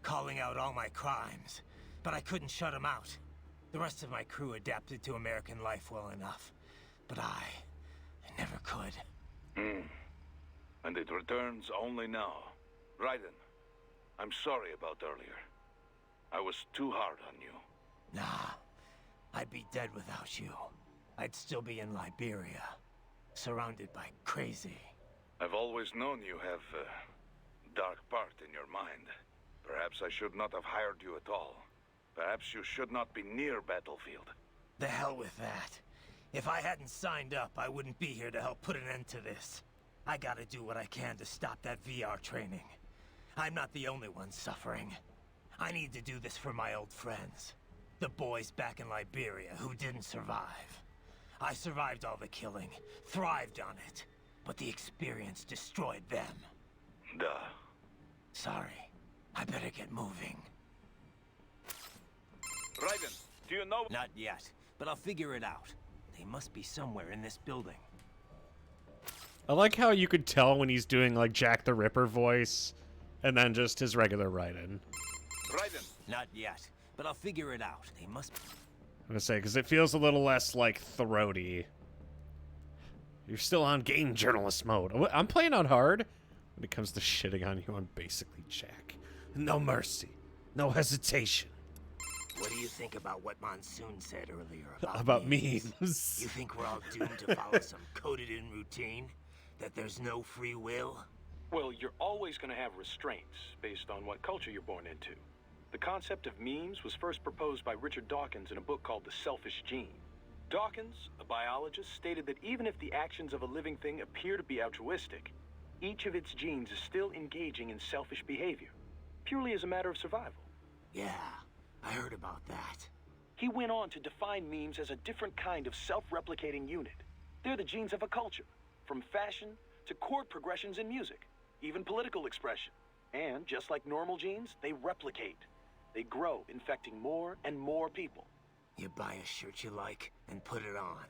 calling out all my crimes. But I couldn't shut them out. The rest of my crew adapted to American life well enough. But I never could. And it returns only now. Raiden, I'm sorry about earlier. I was too hard on you. Nah, I'd be dead without you. I'd still be in Liberia, surrounded by crazy. I've always known you have a dark part in your mind. Perhaps I should not have hired you at all. Perhaps you should not be near battlefield. The hell with that. If I hadn't signed up, I wouldn't be here to help put an end to this. I gotta do what I can to stop that VR training. I'm not the only one suffering. I need to do this for my old friends. The boys back in Liberia who didn't survive. I survived all the killing, thrived on it, but the experience destroyed them. Duh. Sorry. I better get moving. Raiden, do you know? Not yet, but I'll figure it out. They must be somewhere in this building. I like how you could tell when he's doing, like, Jack the Ripper voice, and then just his regular Raiden. Raiden. Not yet, but I'll figure it out. They must... I'm gonna say, because it feels a little less, like, throaty. You're still on game journalist mode. I'm playing on hard. When it comes to shitting on you, I'm basically Jack. No mercy. No hesitation. What do you think about what Monsoon said earlier about About memes? memes. You think we're all doomed to follow some coded-in routine? That there's no free will? Well, you're always going to have restraints based on what culture you're born into. The concept of memes was first proposed by Richard Dawkins in a book called The Selfish Gene. Dawkins, a biologist, stated that even if the actions of a living thing appear to be altruistic, each of its genes is still engaging in selfish behavior, purely as a matter of survival. Yeah, I heard about that. He went on to define memes as a different kind of self-replicating unit. They're the genes of a culture, from fashion to chord progressions in music, even political expression. And just like normal genes, they replicate. They grow, infecting more and more people. You buy a shirt you like and put it on.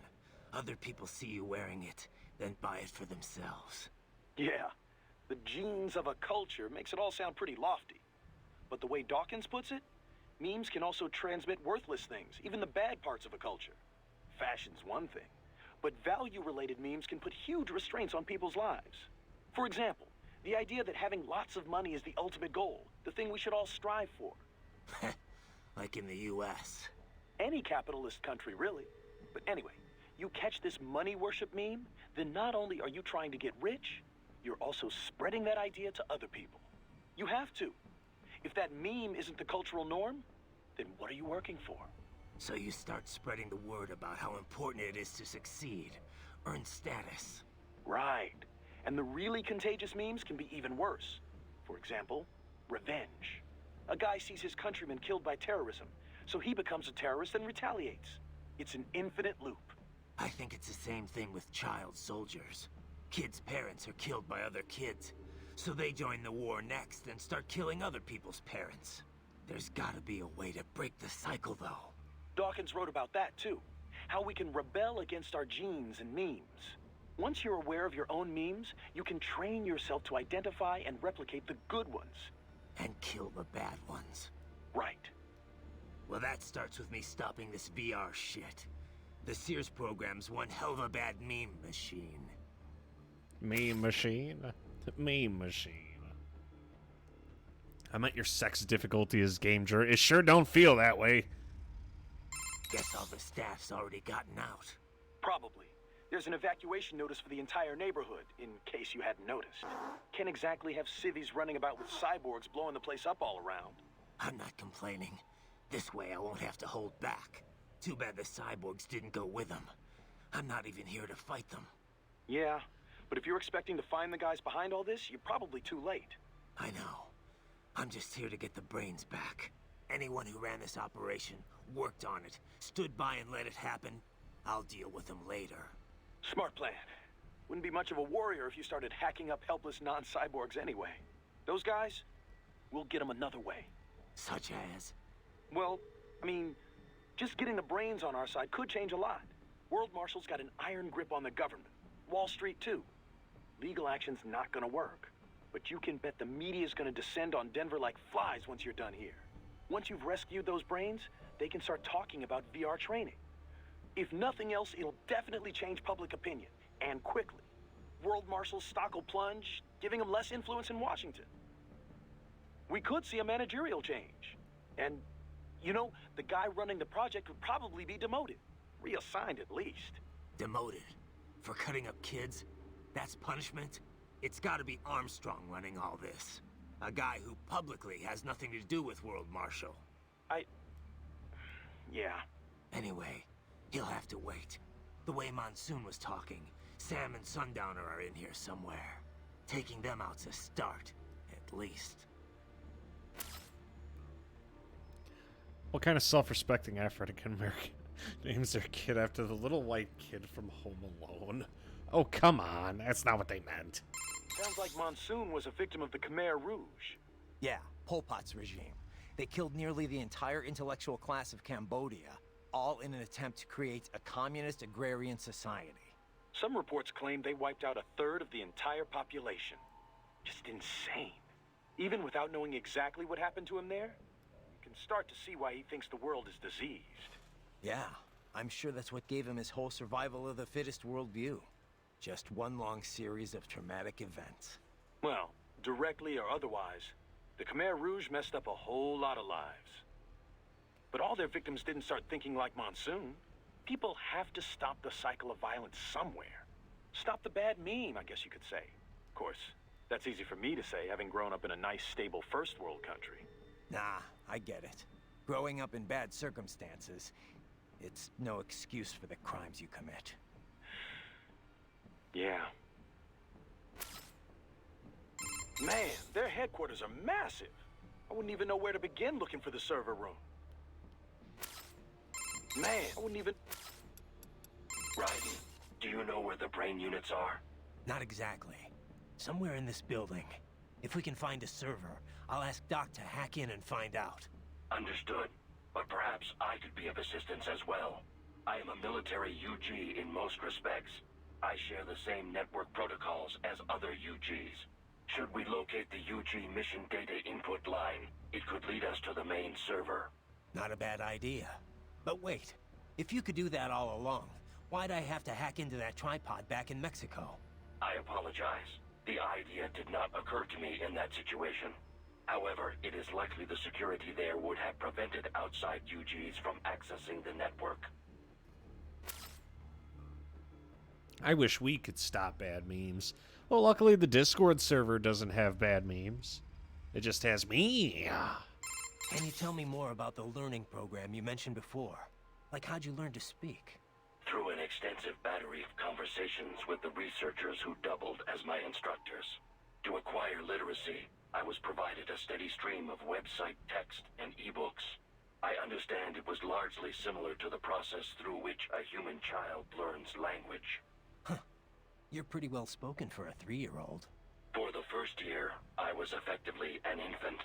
Other people see you wearing it, then buy it for themselves. Yeah, the genes of a culture makes it all sound pretty lofty. But the way Dawkins puts it, memes can also transmit worthless things, even the bad parts of a culture. Fashion's one thing, but value-related memes can put huge restraints on people's lives. For example, the idea that having lots of money is the ultimate goal, the thing we should all strive for. Like in the US. Any capitalist country, really. But anyway, you catch this money worship meme, then not only are you trying to get rich, you're also spreading that idea to other people. You have to. If that meme isn't the cultural norm, then what are you working for? So you start spreading the word about how important it is to succeed, earn status. Right. And the really contagious memes can be even worse. For example, revenge. A guy sees his countrymen killed by terrorism, so he becomes a terrorist and retaliates. It's an infinite loop. I think it's the same thing with child soldiers. Kids' parents are killed by other kids, so they join the war next and start killing other people's parents. There's gotta be a way to break the cycle, though. Dawkins wrote about that, too. How we can rebel against our genes and memes. Once you're aware of your own memes, you can train yourself to identify and replicate the good ones. And kill the bad ones. Right. Well, that starts with me stopping this VR shit. The Sears program's one hell of a bad meme machine. Meme machine? Meme machine. I meant your sex difficulty as game juror. It sure don't feel that way. Guess all the staff's already gotten out. Probably. There's an evacuation notice for the entire neighborhood, in case you hadn't noticed. Can't exactly have civvies running about with cyborgs blowing the place up all around. I'm not complaining. This way I won't have to hold back. Too bad the cyborgs didn't go with them. I'm not even here to fight them. Yeah, but if you're expecting to find the guys behind all this, you're probably too late. I know. I'm just here to get the brains back. Anyone who ran this operation, worked on it, stood by and let it happen, I'll deal with them later. Smart plan. Wouldn't be much of a warrior if you started hacking up helpless non-cyborgs anyway. Those guys, we'll get them another way. Such as? Well, I mean, just getting the brains on our side could change a lot. World Marshal's got an iron grip on the government. Wall Street, too. Legal action's not gonna work. But you can bet the media's gonna descend on Denver like flies once you're done here. Once you've rescued those brains, they can start talking about VR training. If nothing else, it'll definitely change public opinion, and quickly. World Marshal's stock will plunge, giving them less influence in Washington. We could see a managerial change. And, you know, the guy running the project would probably be demoted. Reassigned at least. Demoted? For cutting up kids? That's punishment? It's gotta be Armstrong running all this. A guy who publicly has nothing to do with World Marshal. Yeah. Anyway, he'll have to wait. The way Monsoon was talking, Sam and Sundowner are in here somewhere. Taking them out's a start, at least. What kind of self-respecting African American names their kid after the little white kid from Home Alone? Oh, come on. That's not what they meant. Sounds like Monsoon was a victim of the Khmer Rouge. Yeah, Pol Pot's regime. They killed nearly the entire intellectual class of Cambodia, all in an attempt to create a communist agrarian society. Some reports claim they wiped out a third of the entire population. Just insane. Even without knowing exactly what happened to him there, you can start to see why he thinks the world is diseased. Yeah, I'm sure that's what gave him his whole survival of the fittest worldview. Just one long series of traumatic events. Well, directly or otherwise, the Khmer Rouge messed up a whole lot of lives. But all their victims didn't start thinking like Monsoon. People have to stop the cycle of violence somewhere. Stop the bad meme, I guess you could say. Of course, that's easy for me to say, having grown up in a nice, stable first world country. Nah, I get it. Growing up in bad circumstances, it's no excuse for the crimes you commit. Yeah. Man, their headquarters are massive. I wouldn't even know where to begin looking for the server room. Man, I wouldn't even... Ryden, do you know where the brain units are? Not exactly. Somewhere in this building. If we can find a server, I'll ask Doc to hack in and find out. Understood. But perhaps I could be of assistance as well. I am a military UG in most respects. I share the same network protocols as other UGs. Should we locate the UG mission data input line, it could lead us to the main server. Not a bad idea. But wait, if you could do that all along, why'd I have to hack into that tripod back in Mexico? I apologize. The idea did not occur to me in that situation. However, it is likely the security there would have prevented outside UGs from accessing the network. I wish we could stop bad memes. Well, luckily the Discord server doesn't have bad memes. It just has me. Can you tell me more about the learning program you mentioned before? Like, how'd you learn to speak? Through an extensive battery of conversations with the researchers who doubled as my instructors. To acquire literacy, I was provided a steady stream of website text and ebooks. I understand it was largely similar to the process through which a human child learns language. Huh. You're pretty well spoken for a 3-year-old. For the first year, I was effectively an infant.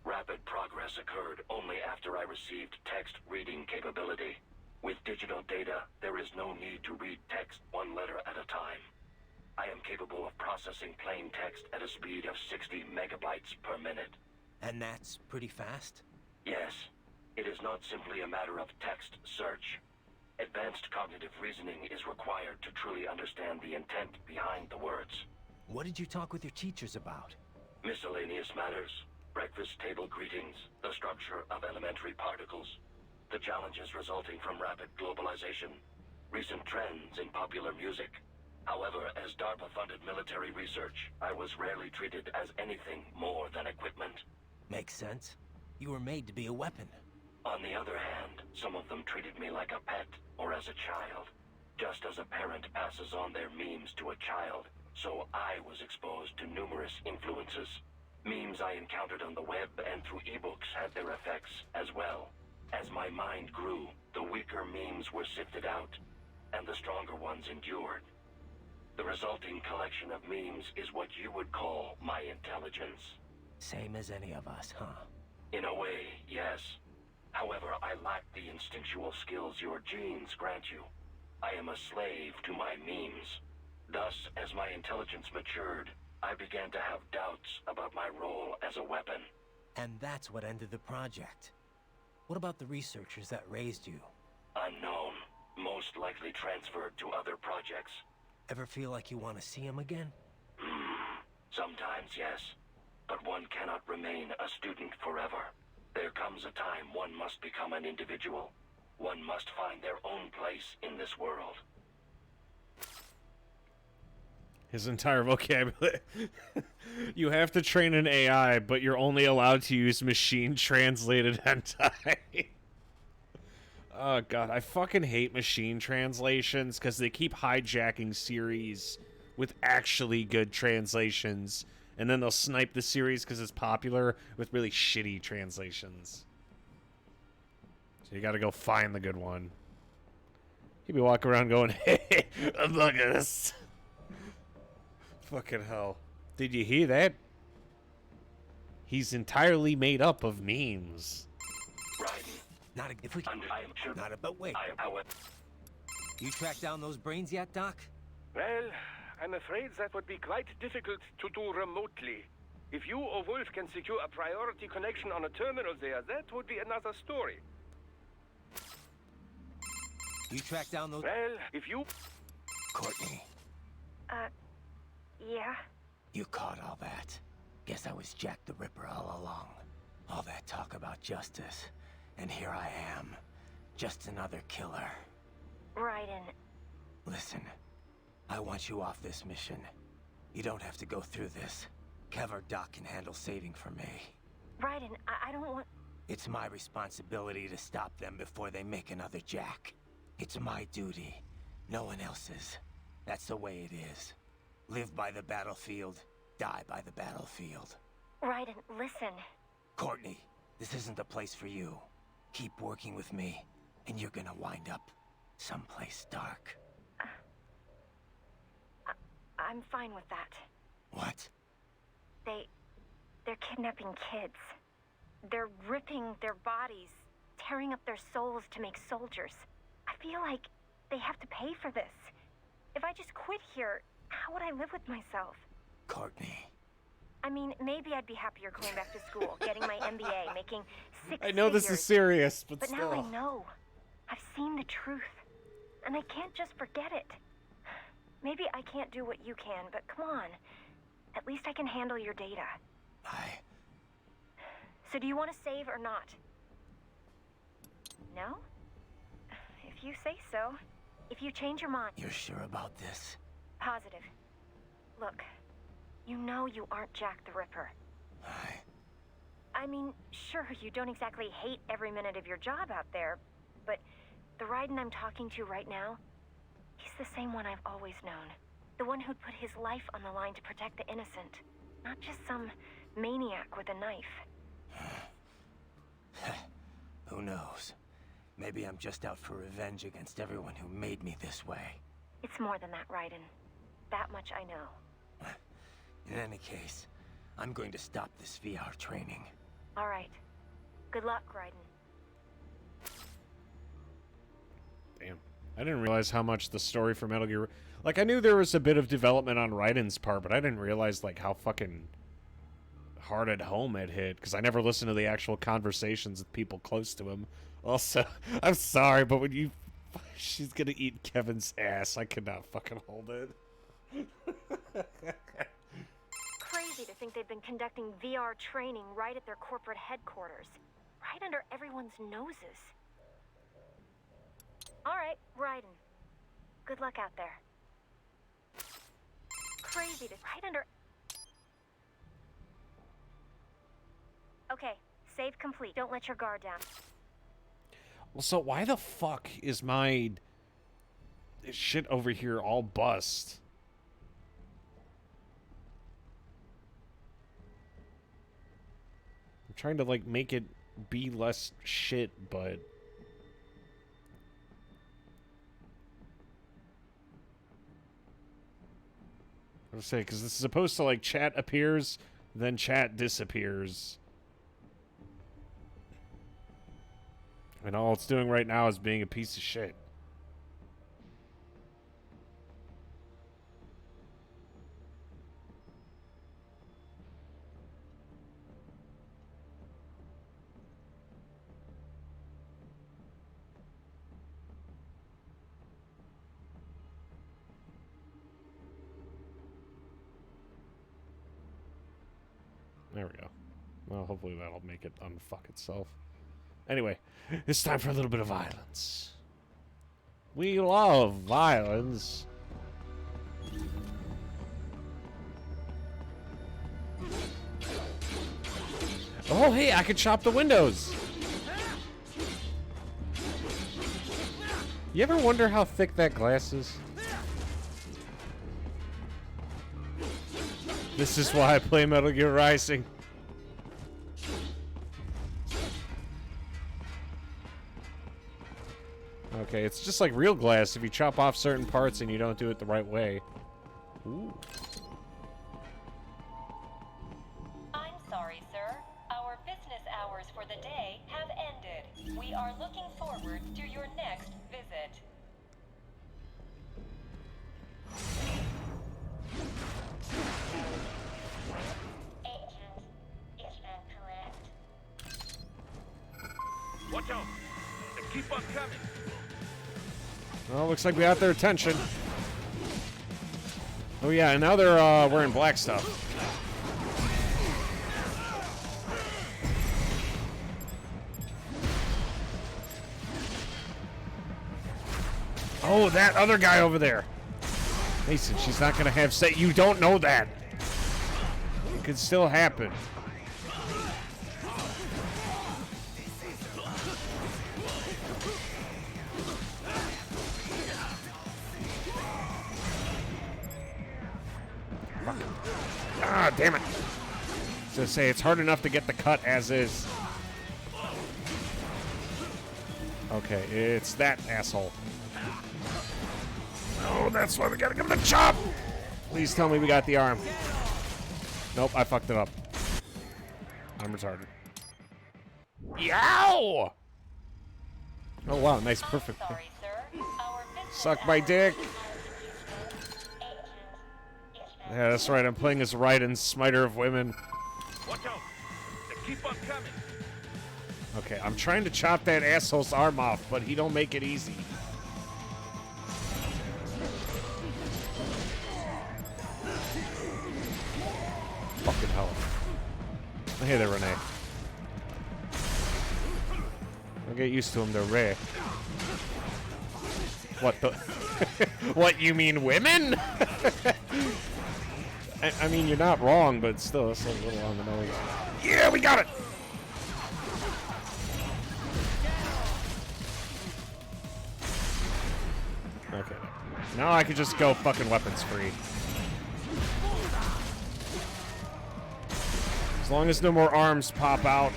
Rapid progress occurred only after I received text reading capability. With digital data, there is no need to read text one letter at a time. I am capable of processing plain text at a speed of 60 megabytes per minute. And that's pretty fast? Yes. It is not simply a matter of text search. Advanced cognitive reasoning is required to truly understand the intent behind the words. What did you talk with your teachers about? Miscellaneous matters, breakfast table greetings, the structure of elementary particles, the challenges resulting from rapid globalization, recent trends in popular music. However, as DARPA-funded military research, I was rarely treated as anything more than equipment. Makes sense. You were made to be a weapon. On the other hand, some of them treated me like a pet or as a child. Just as a parent passes on their memes to a child, so I was exposed to numerous influences. Memes I encountered on the web and through ebooks had their effects as well. As my mind grew, the weaker memes were sifted out, and the stronger ones endured. The resulting collection of memes is what you would call my intelligence. Same as any of us, huh? In a way, yes. However, I lack the instinctual skills your genes grant you. I am a slave to my memes. Thus, as my intelligence matured, I began to have doubts about my role as a weapon. And that's what ended the project. What about the researchers that raised you? Unknown. Most likely transferred to other projects. Ever feel like you want to see them again? Sometimes, yes. But one cannot remain a student forever. There comes a time one must become an individual. One must find their own place in this world. His entire vocabulary. You have to train an AI, but you're only allowed to use machine-translated hentai. Oh, God. I fucking hate machine translations because they keep hijacking series with actually good translations. And then they'll snipe the series because it's popular with really shitty translations. So you gotta go find the good one. He'd be walking around going, hey, look at this. Fucking hell. Did you hear that? He's entirely made up of memes. Right. Not a, if we can, I am sure. not a, but wait. However, You tracked down those brains yet, Doc? Well, I'm afraid that would be quite difficult to do remotely. If you or Wolf can secure a priority connection on a terminal there, that would be another story. You tracked down those... Well, if you... Courtney, Yeah? you caught all that. Guess I was Jack the Ripper all along. All that talk about justice. And here I am. Just another killer. Raiden. Listen, I want you off this mission. You don't have to go through this. Kev or Doc can handle saving for me. Raiden, I don't want... It's my responsibility to stop them before they make another Jack. It's my duty, no one else's. That's the way it is. Live by the battlefield, die by the battlefield. Raiden, listen. Courtney, this isn't the place for you. Keep working with me, and you're gonna wind up someplace dark. I'm fine with that. What? They're kidnapping kids. They're ripping their bodies, tearing up their souls to make soldiers. I feel like they have to pay for this. If I just quit here, how would I live with myself? Courtney, I mean, maybe I'd be happier going back to school, getting my MBA, making six I know this is figures. serious, but But still. now I know. I've seen the truth. And I can't just forget it. Maybe I can't do what you can, but come on. At least I can handle your data. So do you want to save or not? No? If you say so. If you change your mind... You're sure about this? Positive. Look, you know you aren't Jack the Ripper. I mean, sure, you don't exactly hate every minute of your job out there, but the Raiden I'm talking to right now, he's the same one I've always known. The one who'd put his life on the line to protect the innocent, not just some maniac with a knife. Who knows? Maybe I'm just out for revenge against everyone who made me this way. It's more than that, Raiden. That much I know. In any case, I'm going to stop this VR training. All right. Good luck, Raiden. Damn. I didn't realize how much the story for Metal Gear... Like, I knew there was a bit of development on Raiden's part, but I didn't realize, like, how fucking hard at home it hit, because I never listened to the actual conversations with people close to him. Also, I'm sorry, but when you... She's gonna eat Kevin's ass. I could not fucking hold it. Crazy to think they've been conducting VR training right at their corporate headquarters. Right under everyone's noses. All right, Raiden. Good luck out there. Crazy to... Right under... Okay, save complete. Don't let your guard down. Well, so why the fuck is my shit over here all bust? I'm trying to, like, make it be less shit, but... I was say, because this is supposed to, like, chat appears, then chat disappears. And all it's doing right now is being a piece of shit. There we go. Well, hopefully that'll make it unfuck itself. Anyway, it's time for a little bit of violence. We love violence. Oh, hey, I can chop the windows. You ever wonder how thick that glass is? This is why I play Metal Gear Rising. Okay, it's just like real glass if you chop off certain parts and you don't do it the right way. Ooh. I'm sorry, sir. Our business hours for the day have ended. We are looking forward to your next visit. Agent, is that correct? Watch out! They keep on coming! Well, looks like we got their attention. Oh yeah, and now they're wearing black stuff. Oh, that other guy over there. Mason, she's not gonna have say. You don't know that. It could still happen. Ah, damn it. So say it's hard enough to get the cut as is. Okay, it's that asshole. Oh, that's why we gotta give him the chop! Please tell me we got the arm. Nope, I fucked it up. I'm retarded. Yow! Oh wow, nice, perfect. Sorry, sir. Our business Suck my dick. Yeah, that's right. I'm playing as Raiden, Smiter of Women. Watch out! They keep on coming. Okay, I'm trying to chop that asshole's arm off, but he don't make it easy. Fucking hell. Hey there, Renee. I'll get used to him, they're rare. What the? What, you mean women? I mean, you're not wrong, but still, it's a little on the nose. Yeah, we got it! Okay. Now I could just go fucking weapons free. As long as no more arms pop out.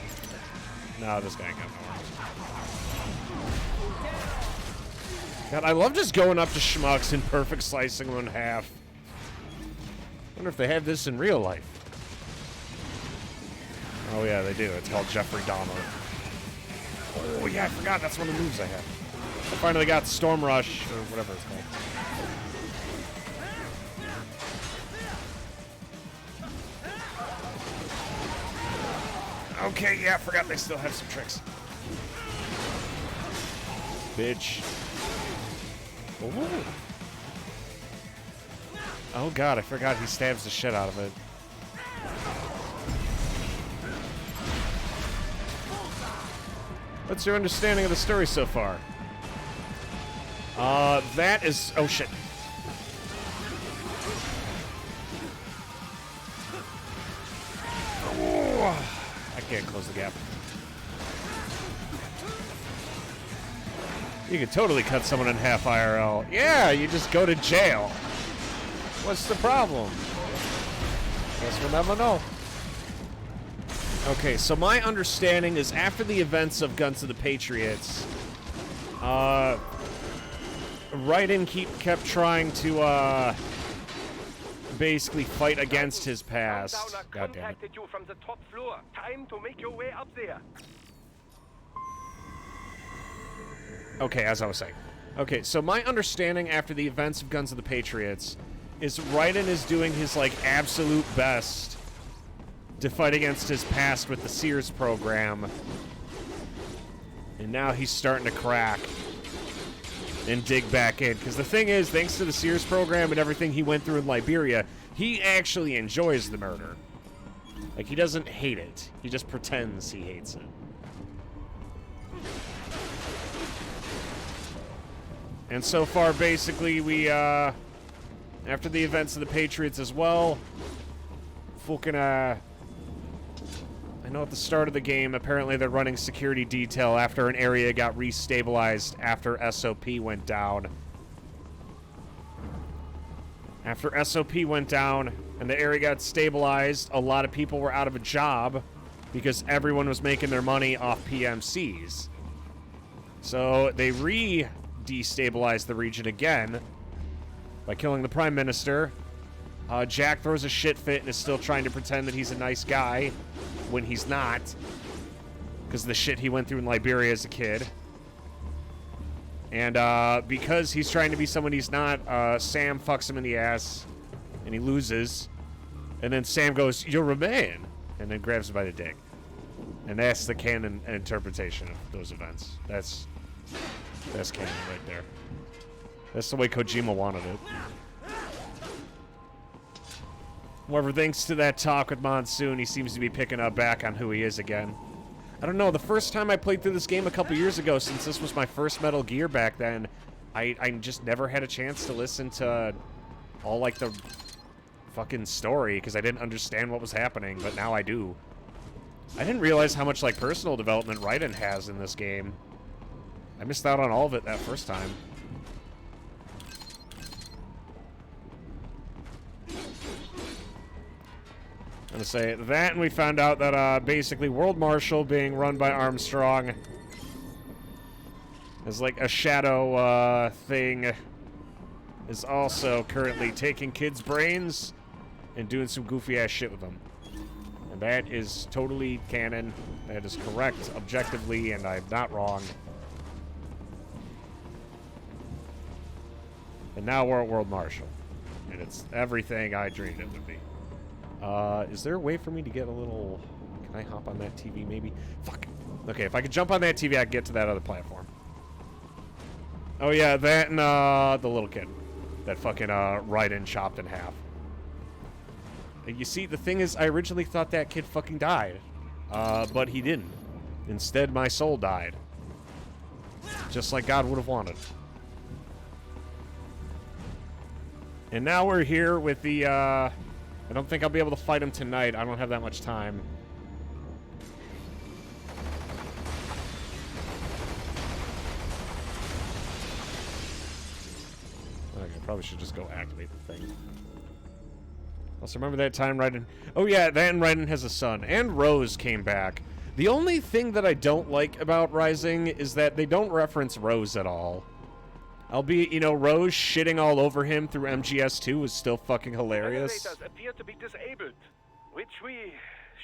No, this guy ain't got no arms. God, I love just going up to schmucks and perfect slicing them in half. Wonder if they have this in real life. Oh yeah, they do. It's called Jeffrey Dahmer. Oh yeah, I forgot. That's one of the moves I have. I finally got Storm Rush, or whatever it's called. Okay, yeah, I forgot they still have some tricks. Bitch. Ooh. Oh god, I forgot he stabs the shit out of it. What's your understanding of the story so far? That is... Oh shit. Ooh. I can't close the gap. You could totally cut someone in half IRL. Yeah, you just go to jail. What's the problem? Guess we'll never know. Okay, so my understanding is after the events of Guns of the Patriots, Raiden kept trying to, basically fight against his past. God damn it. You from the top floor. Time to make your way up there. Okay, as I was saying. Okay, so my understanding after the events of Guns of the Patriots is Raiden is doing his, like, absolute best to fight against his past with the Sears program. And now he's starting to crack and dig back in. Because the thing is, thanks to the Sears program and everything he went through in Liberia, he actually enjoys the murder. Like, he doesn't hate it. He just pretends he hates it. And so far, basically, we, after the events of the Patriots as well, fucking, I know at the start of the game, apparently they're running security detail after an area got restabilized after SOP went down. After SOP went down and the area got stabilized, a lot of people were out of a job because everyone was making their money off PMCs. So they destabilized the region again by killing the Prime Minister. Jack throws a shit fit and is still trying to pretend that he's a nice guy when he's not, because of the shit he went through in Liberia as a kid. And because he's trying to be someone he's not, Sam fucks him in the ass and he loses. And then Sam goes, "You're a man," and then grabs him by the dick. And that's the canon interpretation of those events. That's canon right there. That's the way Kojima wanted it. However, thanks to that talk with Monsoon, he seems to be picking up back on who he is again. I don't know, the first time I played through this game a couple years ago, since this was my first Metal Gear back then, I just never had a chance to listen to all, like, the fucking story, because I didn't understand what was happening, but now I do. I didn't realize how much, like, personal development Raiden has in this game. I missed out on all of it that first time. I'm gonna say that, and we found out that basically World Marshal, being run by Armstrong, is like a shadow thing, is also currently taking kids' brains and doing some goofy ass shit with them. And that is totally canon. That is correct objectively, and I'm not wrong. And now we're at World Marshal. And it's everything I dreamed it would be. Is there a way for me to get a little... Can I hop on that TV, maybe? Fuck. Okay, if I could jump on that TV, I could get to that other platform. Oh, yeah, that and, the little kid. That fucking, Raiden chopped in half. And you see, the thing is, I originally thought that kid fucking died. But he didn't. Instead, my soul died. Just like God would have wanted. And now we're here with the, I don't think I'll be able to fight him tonight. I don't have that much time. Okay, probably should just go activate the thing. Also, remember that time Raiden... Oh yeah, that and Raiden has a son. And Rose came back. The only thing that I don't like about Rising is that they don't reference Rose at all. Albeit, you know, Rose shitting all over him through MGS2 was still fucking hilarious. Elevators appear to be disabled, which we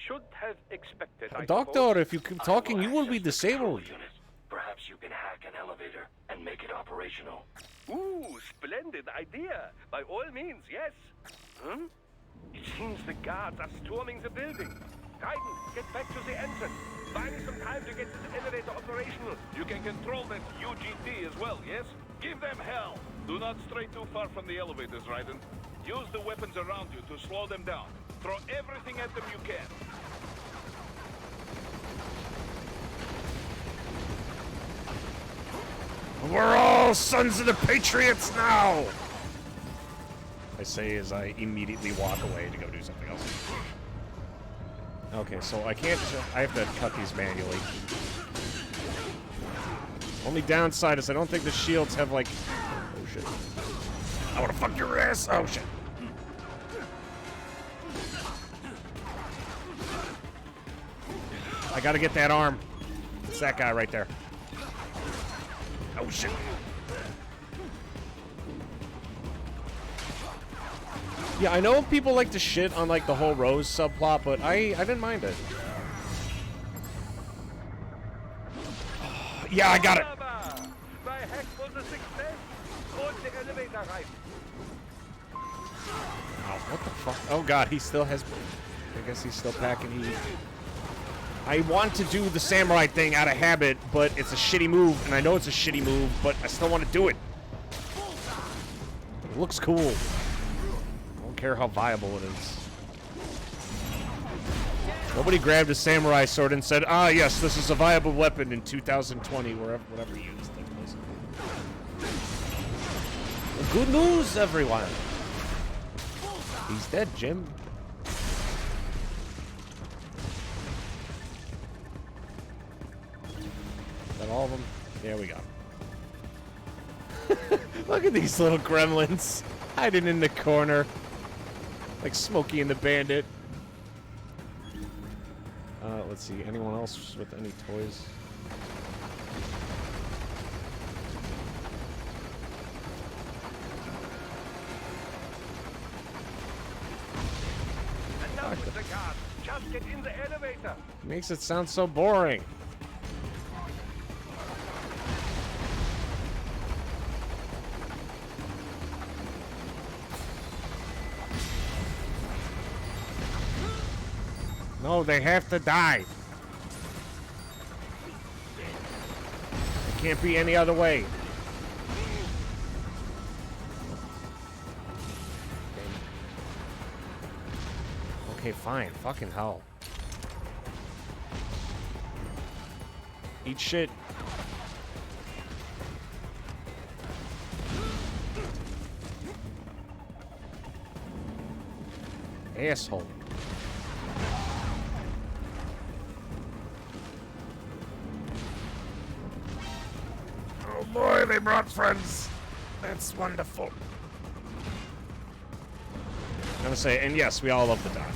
should have expected. Doctor, if you keep talking, you will be disabled. Perhaps you can hack an elevator and make it operational. Ooh, splendid idea. By all means, yes. Hmm? It seems the guards are storming the building. Raiden, get back to the entrance. Buy me some time to get this elevator operational. You can control that UGT as well, yes? Give them hell. Do not stray too far from the elevators, Raiden. Use the weapons around you to slow them down. Throw everything at them you can. We're all sons of the Patriots now! I say as I immediately walk away to go do something else. Okay, so I can't... I have to cut these manually. Only downside is I don't think the shields have, like... Oh, shit. I wanna fuck your ass! Oh, shit. I gotta get that arm. It's that guy right there. Oh, shit. Yeah, I know people like to shit on, like, the whole Rose subplot, but I didn't mind it. Yeah, I got it. My hack was a success. On the elevator, right? Oh, what the fuck? Oh, God, he still has... I guess he's still packing heat. I want to do the samurai thing out of habit, but it's a shitty move, and I know it's a shitty move, but I still want to do it. It looks cool. I don't care how viable it is. Nobody grabbed a samurai sword and said, ah, yes, this is a viable weapon in 2020, wherever, whatever you use things. Good news, everyone. He's dead, Jim. Is that all of them? There we go. Look at these little gremlins hiding in the corner. Like Smokey and the Bandit. Let's see. Anyone else with any toys? Enough with the guards. Just get in the elevator. Makes it sound so boring. No, they have to die. It can't be any other way. Okay, fine. Fucking hell. Eat shit. Asshole. Oh boy, they brought friends. That's wonderful. I'm gonna say, and yes, we all love the dot.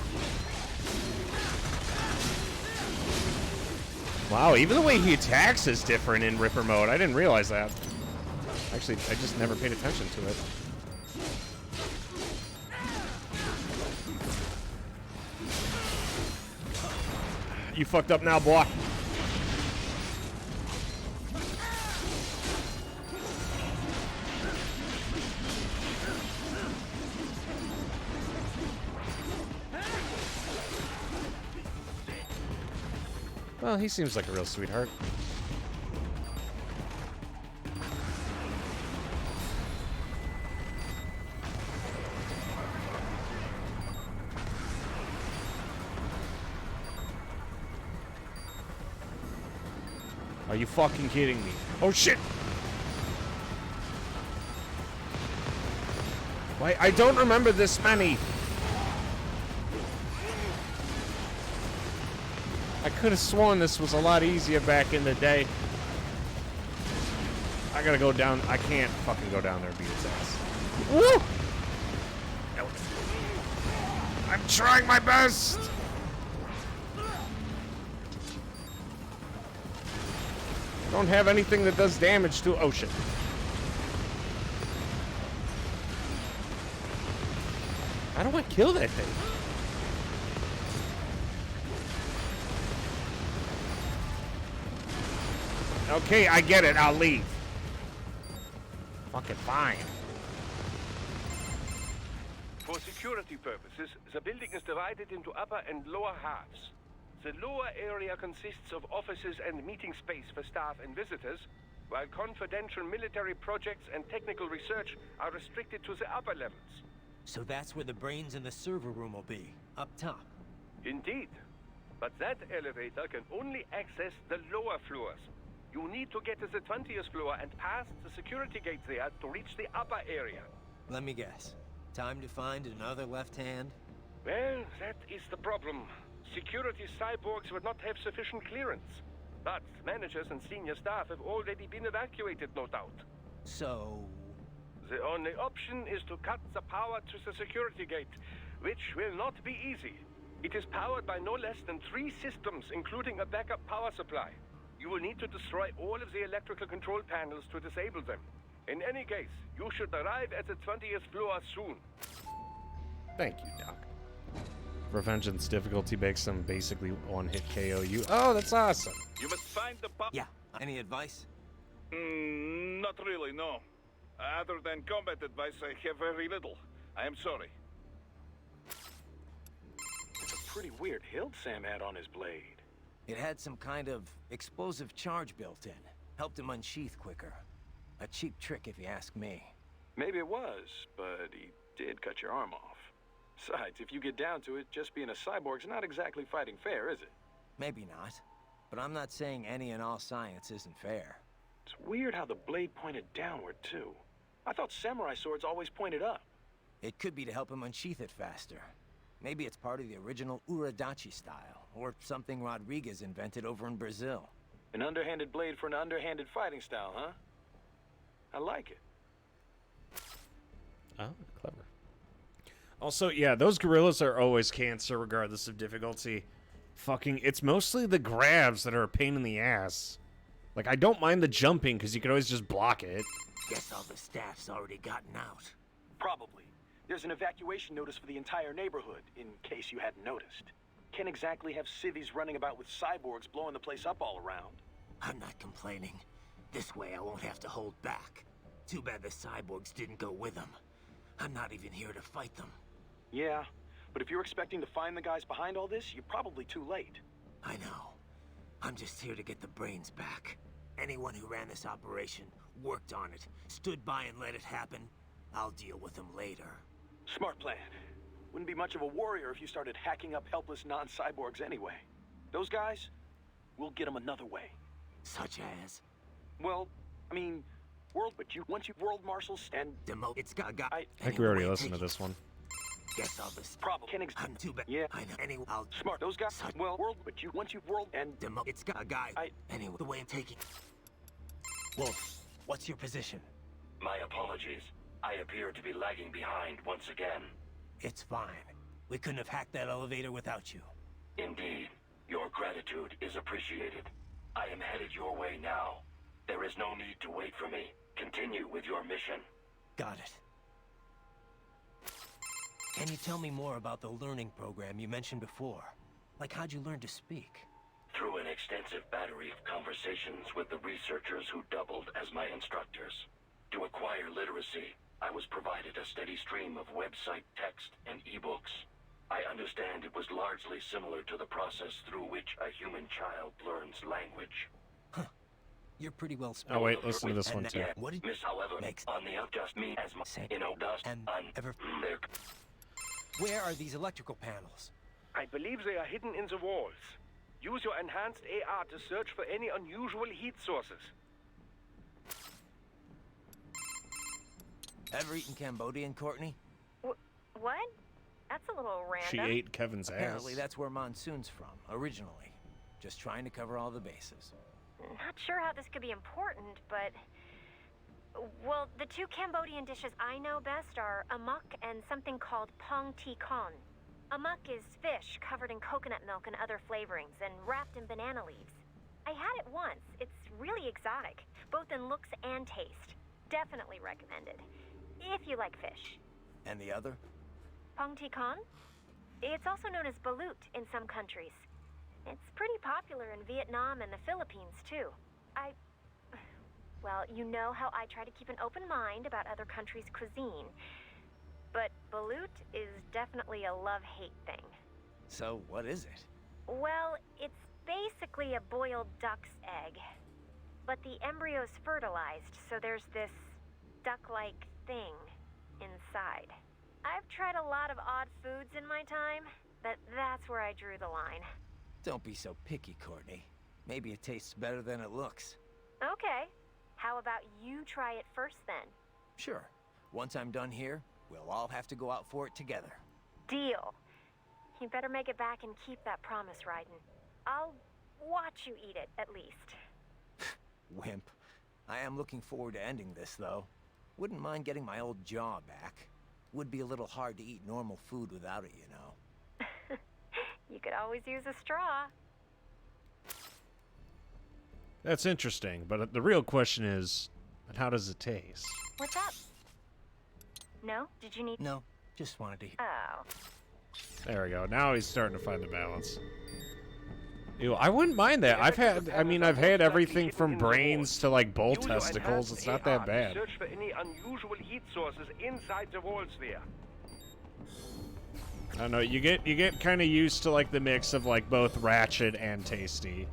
Wow, even the way he attacks is different in Ripper mode. I didn't realize that. Actually, I just never paid attention to it. You fucked up now, boy. Well, he seems like a real sweetheart. Are you fucking kidding me? Oh shit! Wait, I don't remember this many. I could have sworn this was a lot easier back in the day. I gotta go down. I can't fucking go down there and beat its ass. Woo! I'm trying my best! I don't have anything that does damage to ocean. How do I kill that thing? Okay, I get it. I'll leave. Fucking fine. For security purposes, the building is divided into upper and lower halves. The lower area consists of offices and meeting space for staff and visitors, while confidential military projects and technical research are restricted to the upper levels. So that's where the brains in the server room will be, up top. Indeed. But that elevator can only access the lower floors. You need to get to the 20th floor and pass the security gate there to reach the upper area. Let me guess. Time to find another left hand? Well, that is the problem. Security cyborgs would not have sufficient clearance. But managers and senior staff have already been evacuated, no doubt. So... The only option is to cut the power to the security gate, which will not be easy. It is powered by no less than 3 systems, including a backup power supply. You will need to destroy all of the electrical control panels to disable them. In any case, you should arrive at the 20th floor soon. Thank you, Doc. Revengeance difficulty makes them basically one-hit KO you. Oh, that's awesome. You must find the pop. Yeah. Any advice? Not really, no. Other than combat advice, I have very little. I am sorry. It's a pretty weird hilt Sam had on his blade. It had some kind of explosive charge built in. Helped him unsheath quicker. A cheap trick if you ask me. Maybe it was, but he did cut your arm off. Besides, if you get down to it, just being a cyborg's not exactly fighting fair, is it? Maybe not. But I'm not saying any and all science isn't fair. It's weird how the blade pointed downward, too. I thought samurai swords always pointed up. It could be to help him unsheath it faster. Maybe it's part of the original Uradachi style, or something Rodriguez invented over in Brazil. An underhanded blade for an underhanded fighting style, huh? I like it. Oh, clever. Also, yeah, those gorillas are always cancer regardless of difficulty. Fucking, it's mostly the grabs that are a pain in the ass. Like, I don't mind the jumping, because you can always just block it. Guess all the staff's already gotten out. Probably. There's an evacuation notice for the entire neighborhood, in case you hadn't noticed. Can't exactly have civvies running about with cyborgs blowing the place up all around. I'm not complaining. This way I won't have to hold back. Too bad the cyborgs didn't go with them. I'm not even here to fight them. Yeah, but if you're expecting to find the guys behind all this, you're probably too late. I know. I'm just here to get the brains back. Anyone who ran this operation, worked on it, stood by and let it happen, I'll deal with them later. Smart plan. Wouldn't be much of a warrior if you started hacking up helpless non-cyborgs anyway. Those guys, we'll get them another way. Such as? Well, I mean, once you world marshals and Demo, it's got I think we already listened to this one. Guess I'll just problem. I'm too bad. Yeah, I know. Anyway, I'll smart. Those guys. Well, once you world and Demo, it's got a guy. Anyway, the way I'm taking. Wolf, what's your position? My apologies. I appear to be lagging behind once again. It's fine. We couldn't have hacked that elevator without you. Indeed. Your gratitude is appreciated. I am headed your way now. There is no need to wait for me. Continue with your mission. Got it. Can you tell me more about the learning program you mentioned before? Like, how'd you learn to speak? Through an extensive battery of conversations with the researchers who doubled as my instructors. To acquire literacy, I was provided a steady stream of website text and ebooks. I understand it was largely similar to the process through which a human child learns language. You're pretty well Oh spoken. wait, listen to this one too. What did Miss, however, makes on the just me as my, say dust and ever? there. Where are these electrical panels? I believe they are hidden in the walls. Use your enhanced AR to search for any unusual heat sources. Ever eaten Cambodian, Courtney? What? That's a little She random. ate Kevin's ass. Apparently that's where Monsoon's from, originally. Just trying to cover all the bases. Not sure how this could be important, but... Well, the two Cambodian dishes I know best are amok and something called pong ti con. Amok is fish covered in coconut milk and other flavorings and wrapped in banana leaves. I had it once. It's really exotic, both in looks and taste. Definitely recommended, if you like fish. And the other? Pong ti con? It's also known as balut in some countries. It's pretty popular in Vietnam and the Philippines, too. Well, you know how I try to keep an open mind about other countries' cuisine. But balut is definitely a love-hate thing. So, what is it? Well, it's basically a boiled duck's egg. But the embryo's fertilized, so there's this duck-like thing inside. I've tried a lot of odd foods in my time, but that's where I drew the line. Don't be so picky, Courtney. Maybe it tastes better than it looks. Okay. How about you try it first, then? Sure. Once I'm done here, we'll all have to go out for it together. Deal. You better make it back and keep that promise, Raiden. I'll watch you eat it, at least. Wimp. I am looking forward to ending this, though. Wouldn't mind getting my old jaw back. Would be a little hard to eat normal food without it, you know. You could always use a straw. That's interesting, but the real question is, how does it taste? What's up? No? Did you need... No, just wanted to hear. Oh. There we go. Now he's starting to find the balance. Ew, I wouldn't mind that. I've had everything from brains to like bull Use your testicles. enhanced It's not AR that to bad. Search for any unusual heat sources inside the walls there. I don't know. You get kind of used to like the mix of like both ratchet and tasty.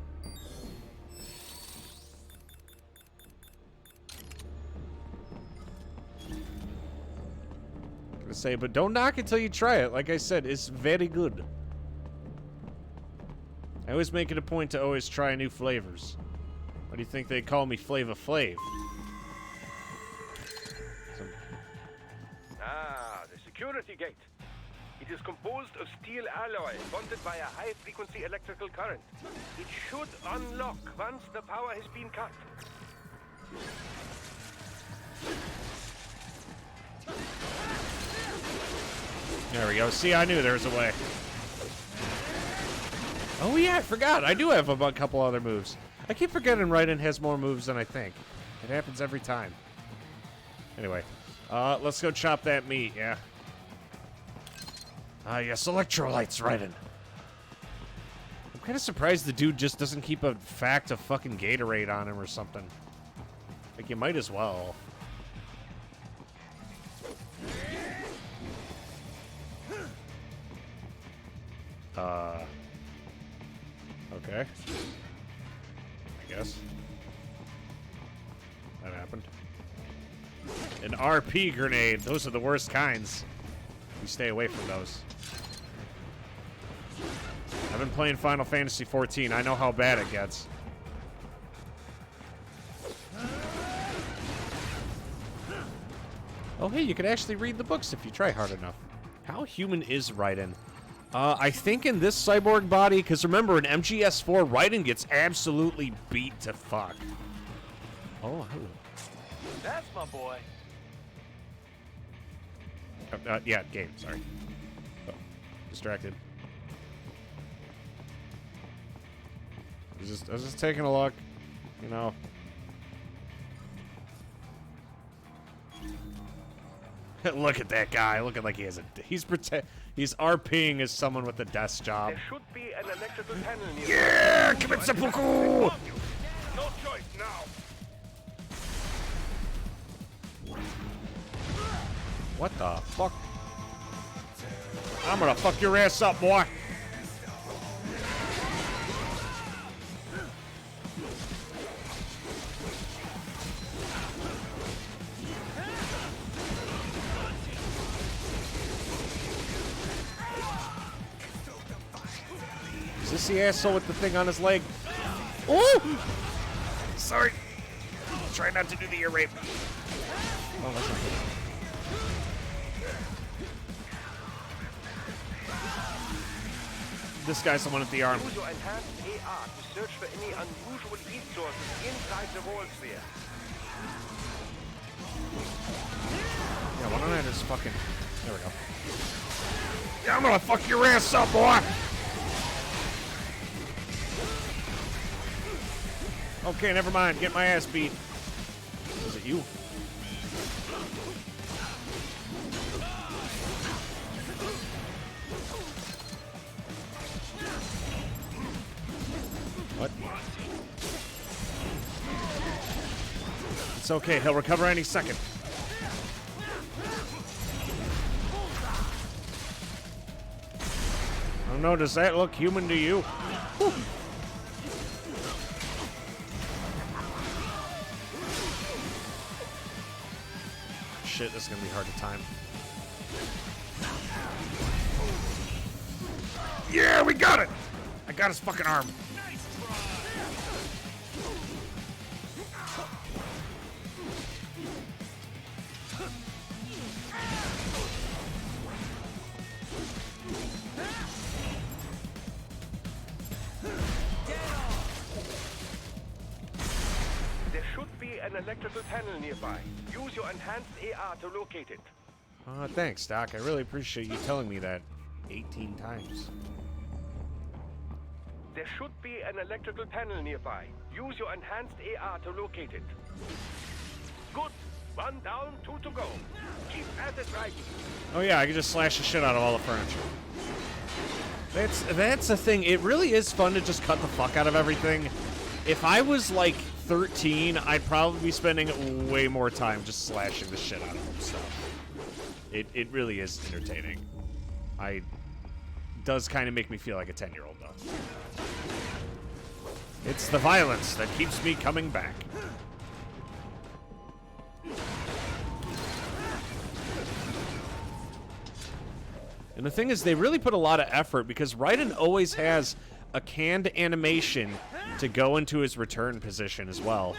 Gonna say, but don't knock it till you try it. Like I said, it's very good. I always make it a point to always try new flavors. Why do you think they call me Flava Flav? Ah, the security gate. It is composed of steel alloy bonded by a high-frequency electrical current. It should unlock once the power has been cut. There we go. See, I knew there was a way. Oh yeah, I forgot. I do have a couple other moves. I keep forgetting Raiden has more moves than I think. It happens every time. Anyway, let's go chop that meat, yeah. Yes, electrolytes, Raiden. I'm kind of surprised the dude just doesn't keep a fact of fucking Gatorade on him or something. Like, you might as well. Okay. I guess. That happened. An RP grenade. Those are the worst kinds. You stay away from those. I've been playing Final Fantasy XIV. I know how bad it gets. Oh, hey, you can actually read the books if you try hard enough. How human is Raiden? I think in this cyborg body, because remember, in MGS4, Raiden gets absolutely beat to fuck. Oh, hello. That's my boy. Yeah, game, sorry. Oh, distracted. I was just taking a look, you know. Look at that guy, looking like he has a... He's RPing as someone with a desk job. There should be an electrical panel near. Yeah! Give it seppuku! No choice now. What the fuck? I'm gonna fuck your ass up, boy. Is this the asshole with the thing on his leg? Oh! Sorry. Try not to do the ear rape. Oh, that's not good. This guy's the one with the arm. Use your enhanced AR to search for any unusual heat sources inside the wall sphere. Yeah, why don't I just fucking... There we go. Yeah, I'm gonna fuck your ass up, boy! Okay, never mind. Get my ass beat. Is it you? What? It's okay. He'll recover any second. I don't know. Does that look human to you? Whew. Shit, this is gonna be hard to time. Yeah, we got it! I got his fucking arm. There should be an electrical panel nearby. Use your enhanced AR to locate it. Thanks, Doc. I really appreciate you telling me that 18 times. There should be an electrical panel nearby. Use your enhanced AR to locate it. Good. 1 down, 2 to go. Keep at it, right. Oh yeah, I can just slash the shit out of all the furniture. That's the thing. It really is fun to just cut the fuck out of everything. If I was like 13, I'd probably be spending way more time just slashing the shit out of stuff. It really is entertaining. Does kind of make me feel like a 10-year-old though. It's the violence that keeps me coming back. And the thing is, they really put a lot of effort because Raiden always has a canned animation to go into his return position as well.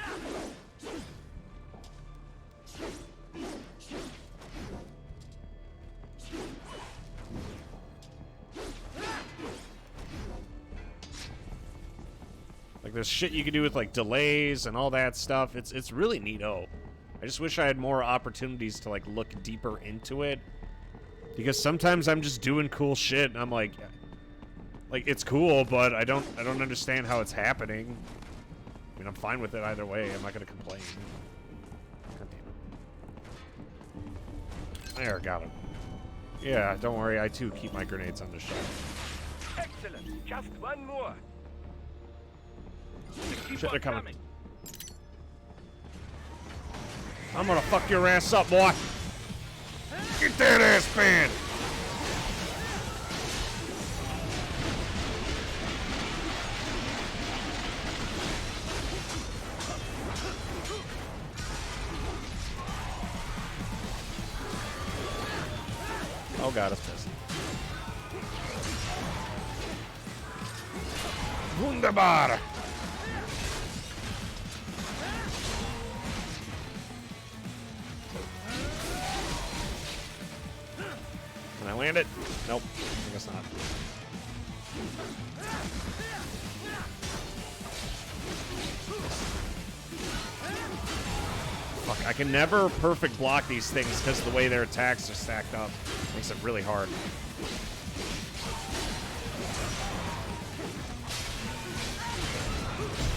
Like, there's shit you can do with, like, delays and all that stuff. It's really neato. I just wish I had more opportunities to, like, look deeper into it. Because sometimes I'm just doing cool shit, and I'm like, it's cool, but I don't understand how it's happening. I mean, I'm fine with it either way. I'm not gonna complain. God damn it. There, got him. Yeah, don't worry. I too keep my grenades on the shelf. Excellent. Just one more. Shit, they're coming. I'm gonna fuck your ass up, boy. Get that ass banned! Oh god, it's pissed. Wunderbar! Can I land it? Nope. I guess not. Fuck, I can never perfect block these things because the way their attacks are stacked up. Makes it really hard.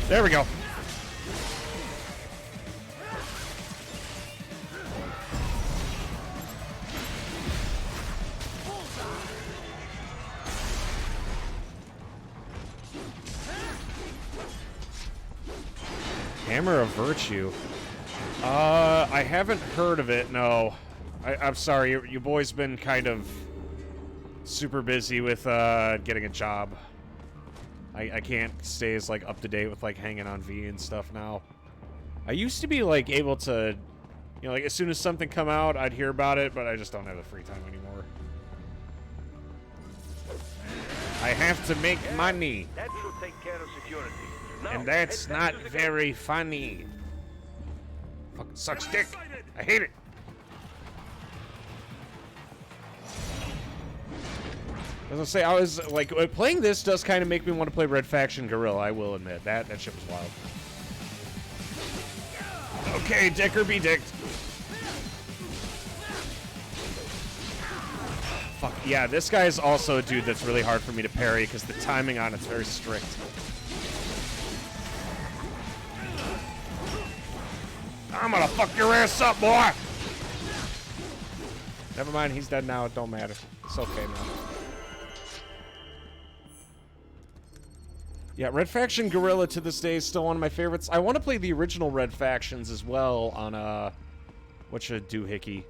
There we go. Hammer of Virtue. I haven't heard of it, no. I'm sorry, your boy's been kind of super busy with getting a job. I can't stay as like up to date with like hanging on V and stuff now. I used to be like able to, you know, like as soon as something come out, I'd hear about it, but I just don't have the free time anymore. I have to make money. That should take care of security. Now, And that's head back not to the very funny. Fucking sucks dick. I hate it. As I say, I was like, playing this does kind of make me want to play Red Faction Guerrilla, I will admit. That shit was wild. Okay, Dicker be dicked. Fuck, yeah, this guy is also a dude that's really hard for me to parry because the timing on it's very strict. I'm gonna fuck your ass up, boy! Never mind, he's dead now, it don't matter. It's okay now. Yeah, Red Faction Guerrilla to this day is still one of my favorites. I want to play the original Red Factions as well on, whatcha doohickey.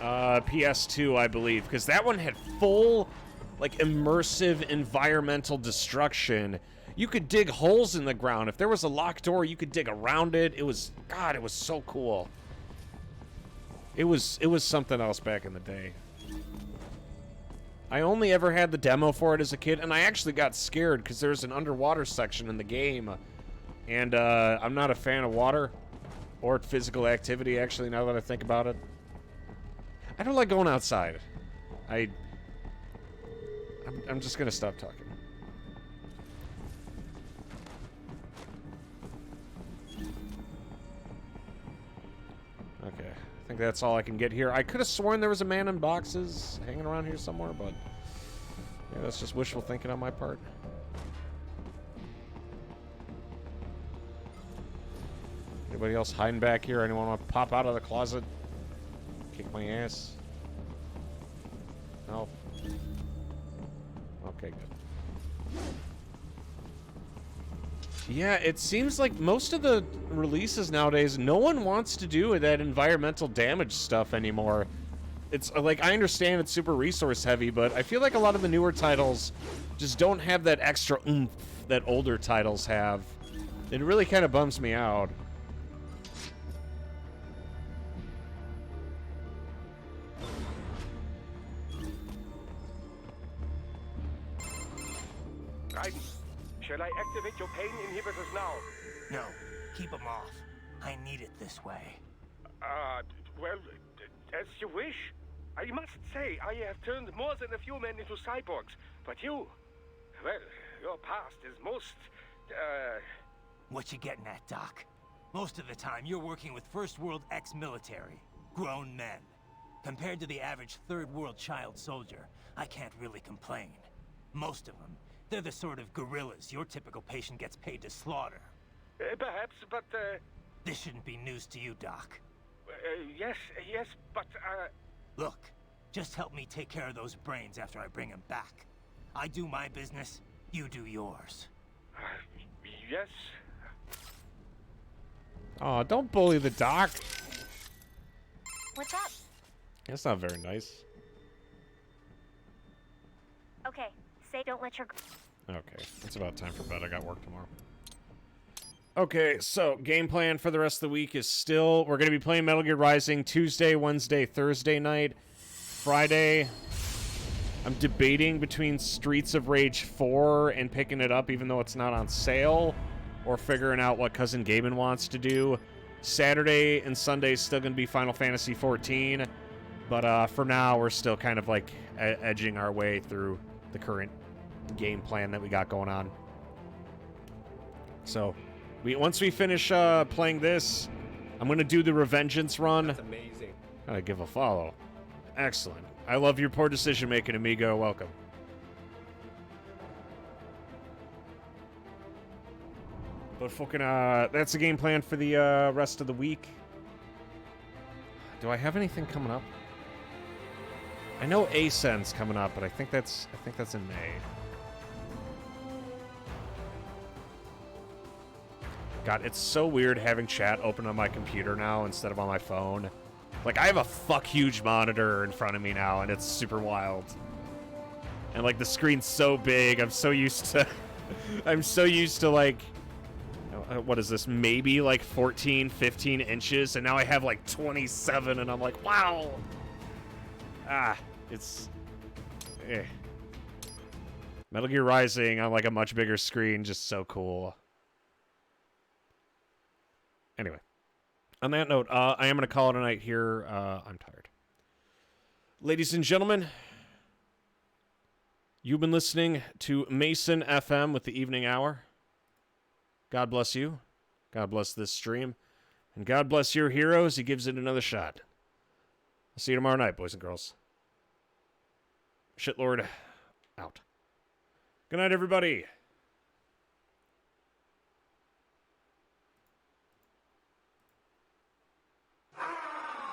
PS2, I believe, because that one had full, like, immersive environmental destruction. You could dig holes in the ground. If there was a locked door, you could dig around it. It was, God, it was so cool. It was something else back in the day. I only ever had the demo for it as a kid, and I actually got scared because there's an underwater section in the game. And I'm not a fan of water or physical activity, actually, now that I think about it. I don't like going outside. I'm just gonna stop talking. Okay, I think that's all I can get here. I could have sworn there was a man in boxes hanging around here somewhere, but yeah, that's just wishful thinking on my part. Anybody else hiding back here? Anyone want to pop out of the closet? Kick my ass? No. Okay, good. Yeah, it seems like most of the releases nowadays, no one wants to do that environmental damage stuff anymore. It's like, I understand it's super resource heavy, but I feel like a lot of the newer titles just don't have that extra oomph that older titles have. It really kind of bums me out. Shall I activate your pain inhibitors now? No, keep them off. I need it this way. Well, as you wish. I must say, I have turned more than a few men into cyborgs, but you, well, your past is most, What you getting at, Doc? Most of the time, you're working with First World ex-military, grown men. Compared to the average Third World child soldier, I can't really complain. Most of them, they're the sort of guerrillas your typical patient gets paid to slaughter. Perhaps, but, This shouldn't be news to you, Doc. yes, but, Look, just help me take care of those brains after I bring them back. I do my business, you do yours. Yes. Aw, don't bully the doc. What's up? That's not very nice. Okay, say don't let your... Okay, it's about time for bed. I got work tomorrow. Okay, so game plan for the rest of the week is still... We're going to be playing Metal Gear Rising Tuesday, Wednesday, Thursday night. Friday, I'm debating between Streets of Rage 4 and picking it up even though it's not on sale, or figuring out what Cousin Gaben wants to do. Saturday and Sunday is still going to be Final Fantasy 14, but for now we're still kind of like edging our way through the current game plan that we got going on. So, once we finish playing this, I'm going to do the Revengeance run. That's amazing. Gotta give a follow. Excellent. I love your poor decision making, amigo. Welcome. But fucking, that's the game plan for the rest of the week. Do I have anything coming up? I know Ascen's coming up, but I think that's in May. God, it's so weird having chat open on my computer now instead of on my phone. Like, I have a huge monitor in front of me now, and it's super wild. And, like, the screen's so big, I'm so used to... I'm so used to, like... what is this? Maybe, like, 14, 15 inches, and now I have, like, 27, and I'm like, wow! Ah, it's... Eh. Metal Gear Rising on, like, a much bigger screen, just so cool. Anyway. On that note, I am going to call it a night here. I'm tired. Ladies and gentlemen, you've been listening to Mason FM with the Evening Hour. God bless you. God bless this stream. And God bless your hero as he gives it another shot. I'll see you tomorrow night, boys and girls. Shitlord, out. Good night, everybody.